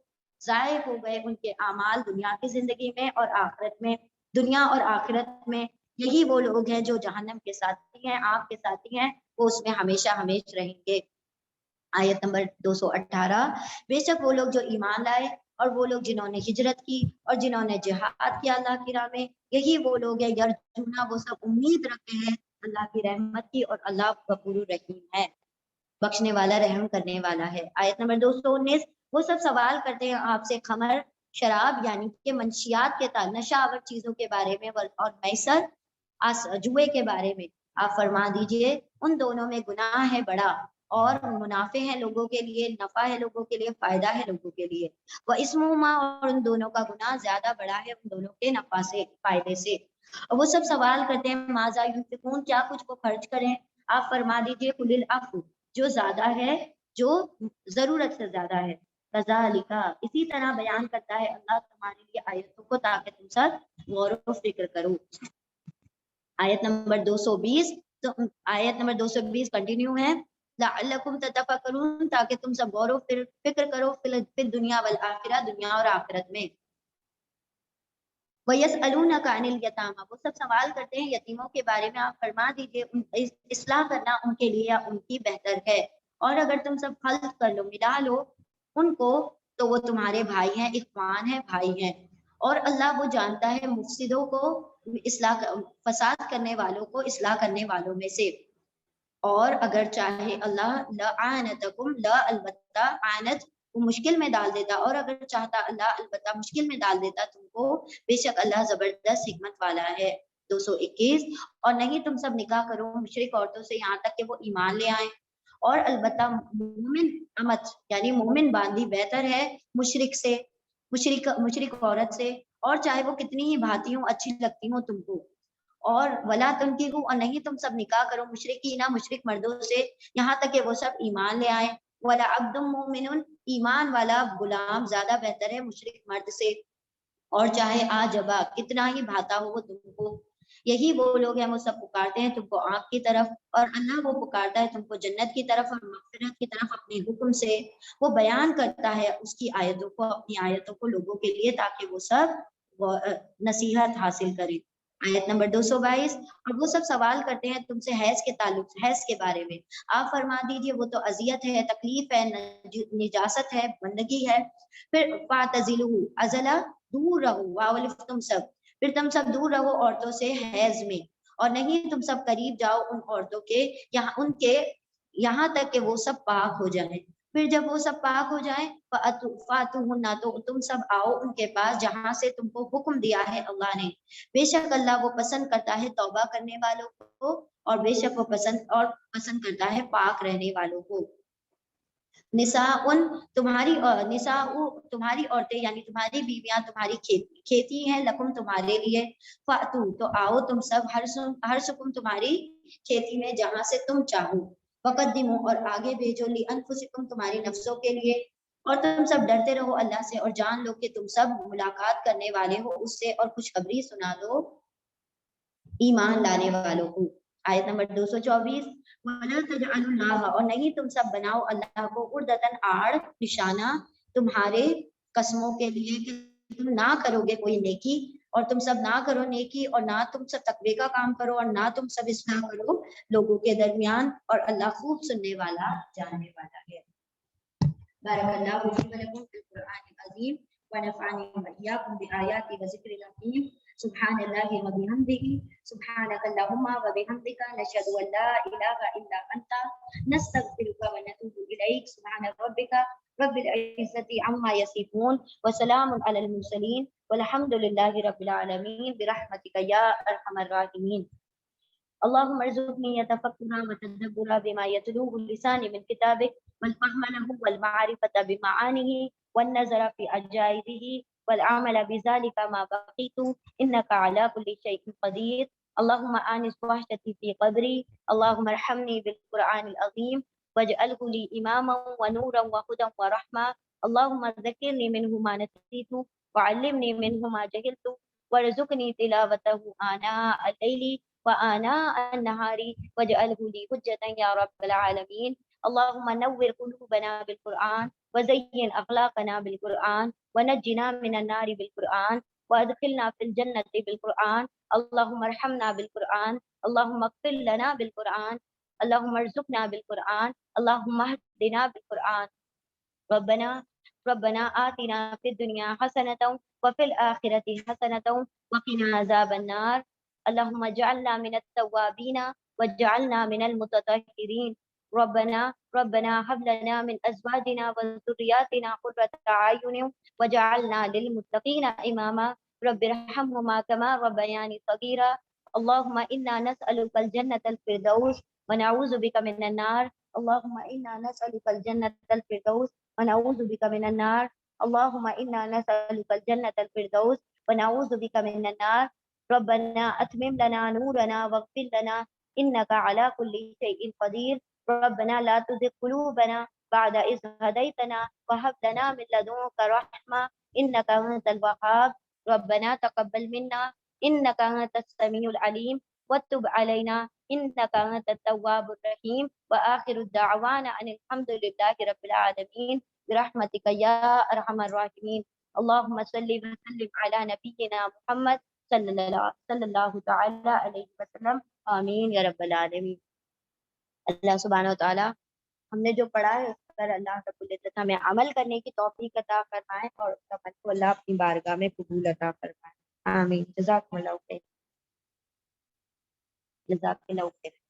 ضائع ہو گئے ان کے اعمال دنیا کی زندگی میں اور آخرت میں، دنیا اور آخرت میں، یہی وہ لوگ ہیں جو جہنم کے ساتھی ہیں، آگ کے ساتھی ہیں، وہ اس میں ہمیشہ ہمیش رہیں گے۔ آیت نمبر 218، بے شک وہ لوگ جو ایمان لائے اور وہ لوگ جنہوں نے ہجرت کی اور جنہوں نے جہاد کیا اللہ کی راہ میں، یہی وہ لوگ ہیں یرجونا، وہ سب امید رکھتے ہیں اللہ کی رحمت کی، اور اللہ غفور الرحیم ہے، بخشنے والا رحم کرنے والا ہے۔ آیت نمبر 219، وہ سب سوال کرتے ہیں آپ سے خمر، شراب یعنی کہ منشیات کے نشہ آور چیزوں کے بارے میں، اور میسر، جوئے کے بارے میں، آپ فرما دیجئے ان دونوں میں گناہ ہے بڑا، اور منافع ہے لوگوں کے لیے، نفع ہے لوگوں کے لیے، فائدہ ہے لوگوں کے لیے. وہ اسمہما، اور ان دونوں کا گناہ زیادہ بڑا ہے ان دونوں کے نفع سے، فائدے سے. اور وہ سب سوال کرتے ہیں ماذا ينفقون، کیا کچھ وہ خرچ کریں. آپ فرما دیجئے قل العفو، جو زیادہ ہے، جو ضرورت سے زیادہ ہے. کذالک، اسی طرح بیان کرتا ہے اللہ تمہارے لیے آیتوں کو تاکہ تم سب غور و فکر کرو. آیت نمبر 220، تو آیت نمبر 220 کنٹینیو ہے. لعلکم تتفکرون، تاکہ تم سب غور و فکر کرو فی الدنیا والآخرہ، دنیا اور آخرت میں. وَيَسْأَلُونَكَ عَنِ الْيَتَامَى، وہ سب سوال کرتے ہیں یتیموں کے بارے میں. آپ فرما دیجئے اصلاح کرنا ان کے لیے یا ان کی بہتر ہے. اور اگر تم سب خلط کر لو، ملا لو ان کو، تو وہ تمہارے بھائی ہیں، اخوان ہیں، بھائی ہیں. اور اللہ وہ جانتا ہے مفسدوں کو، اصلاح فساد کرنے والوں کو اصلاح کرنے والوں میں سے. اور اگر چاہے اللہ لَعَانَتَكُمْ، لا البتہ آنت وہ مشکل میں ڈال دیتا، اور اگر چاہتا اللہ البتہ مشکل میں ڈال دیتا تم کو. بے شک اللہ زبردست حکمت والا ہے. 221، اور نہیں تم سب نکاح کرو مشرک عورتوں سے یہاں تک کہ وہ ایمان لے آئیں. اور البتہ مومن امت یعنی مومن باندھی بہتر ہے مشرک سے، مشرک عورت سے، اور چاہے وہ کتنی ہی بھاتی ہوں، اچھی لگتی ہوں تم کو. اور ولا تنکحوا، اور نہیں تم سب نکاح کرو مشرکین، مشرک مردوں سے یہاں تک کہ وہ سب ایمان لے آئیں. ولا عبد مومن، ایمان والا غلام زیادہ بہتر ہے مشرک مرد سے، اور چاہے آجبا کتنا ہی بھاتا ہو وہ تم کو. یہی وہ لوگ ہیں وہ سب پکارتے ہیں تم کو آنکھ کی طرف، اور اللہ وہ پکارتا ہے تم کو جنت کی طرف اور مغفرت کی طرف اپنے حکم سے. وہ بیان کرتا ہے اس کی آیتوں کو، اپنی آیتوں کو لوگوں کے لیے تاکہ وہ سب نصیحت حاصل کریں. آیت نمبر 222، اور وہ سب سوال کرتے ہیں تم سے حیض کے تعلق، حیض کے بارے میں. آپ فرما دیجئے وہ تو اذیت ہے، تکلیف ہے، نجاست ہے، بندگی ہے. پھر فاعتزلوا، عزلہ دور رہو، واولف تم سب، پھر تم سب دور رہو عورتوں سے حیض میں. اور نہیں تم سب قریب جاؤ ان عورتوں کے یہاں تک کہ وہ سب پاک ہو جائیں. پھر جب وہ سب پاک ہو جائیں فاتوہن، تو تم سب آؤ ان کے پاس جہاں سے تم کو حکم دیا ہے اللہ نے. بے شک اللہ وہ پسند کرتا ہے توبہ کرنے والوں کو، اور بے شک وہ پسند کرتا ہے پاک رہنے والوں کو. تمہاری عورتیں یعنی تمہاری بیویاں تمہاری کھیتی ہیں، لکم تمہارے لیے. فاتو، تو آؤ تم سب، ہر سکم تمہاری کھیتی میں جہاں سے تم چاہو. وقدموا، اور آگے بھیجو، لانفسکم تمہاری نفسوں کے لیے. اور تم سب ڈرتے رہو اللہ سے، اور جان لو کہ تم سب ملاقات کرنے والے ہو اس سے، اور خوشخبری سنا دو ایمان لانے والوں کو. آیت نمبر 224، وَلَا تَجْعَلُوا اللَّهَ، اور نہیں تم سب بناؤ اللہ کو عُرْضَةً، آڑ، نشانہ تمہارے قسموں کے لیے کہ تم نہ کرو گے کوئی نیکی، اور تم سب نہ کرو نیکی، اور نہ تم سب تقوی کا کام کرو، اور نہ تم سب اصلاح کرو لوگوں کے درمیان، اور اللہ خوب سننے والا جاننے والا ہے. بارک اللہ فی ولکم فی القرآن العظیم ونفعنی وإیاکم بآیات وذکر الحکیم. سبحان اللہ وبحمدہ، سبحانک اللہم وبحمدک، نشہد ان لا الہ الا انت، نستغفرک ونتوب الیک. سبحان ربک رب العزۃ عما یصفون، وسلام علی المرسلین، والحمد للہ رب العالمین، برحمتک یا ارحم الراحمین. اللهم ارزقني يتفكرا وتدبرا بما يتلوه اللسان من كتابك، والفهم له والمعرفة بمعانيه، والنظر في عجائبه، والعمل بذلك ما بقيت، إنك على كل شيء قدير. اللهم آنس وحشتي في قبري، اللهم ارحمني بالقرآن العظيم واجعله لي إماما ونورا وهدى ورحمة. اللهم ذكرني منه ما نسيت، وعلمني منه ما جهلت، وارزقني تلاوته آناء الليل وآناء النهار، واجعله لي حجة يا رب العالمين. اللهم نور قلوبنا بالقرآن، وزين أخلاقنا بالقرآن، ونجنا من النار بالقرآن، وادخلنا في الجنة بالقرآن. اللهم ارحمنا بالقرآن، اللهم اغفر لنا بالقرآن، اللهم ارزقنا بالقرآن، اللهم اهدنا بالقرآن. ربنا آتنا في الدنيا حسنة وفي الآخرة حسنة وقنا عذاب النار. اللهم اجعلنا من التوابين واجعلنا من المتطهرين. ربنا هب لنا من أزواجنا وذرياتنا قرة أعين واجعلنا للمتقين إماما. رب ارحمهما كما ربياني صغيرا. اللهم إنا نسألك الجنة الفردوس ونعوذ بك من النار. اللهم إنا نسألك الجنة الفردوس ونعوذ بك من النار. اللهم إنا نسألك الجنة الفردوس ونعوذ بك من النار. ربنا أتمم لنا نورنا واغفر لنا إنك على كل شيء قدير. ربنا لا تزغ قلوبنا بعد إذ هديتنا وهب لنا من لدنك رحمة إنك أنت الوهاب. ربنا تقبل منا إنك أنت السميع العليم وتب علينا إنك أنت التواب الرحيم. وآخر الدعوانا أن الحمد لله رب العالمين برحمتك يا أرحم الراحمين. اللهم صل وسلم على نبينا محمد صلی اللہ تعالی علیہ وسلم. آمین یا رب العالمین. اللہ سبحانہ و تعالی ہم نے جو پڑھا ہے اس پر اللہ رب العزت ہمیں عمل کرنے کی توفیق عطا فرمائے اور اس کا عمل کو اللہ اپنی بارگاہ میں قبول عطا فرمائے. آمین. جزاکم اللہ خیر. جزاک اللہ خیر.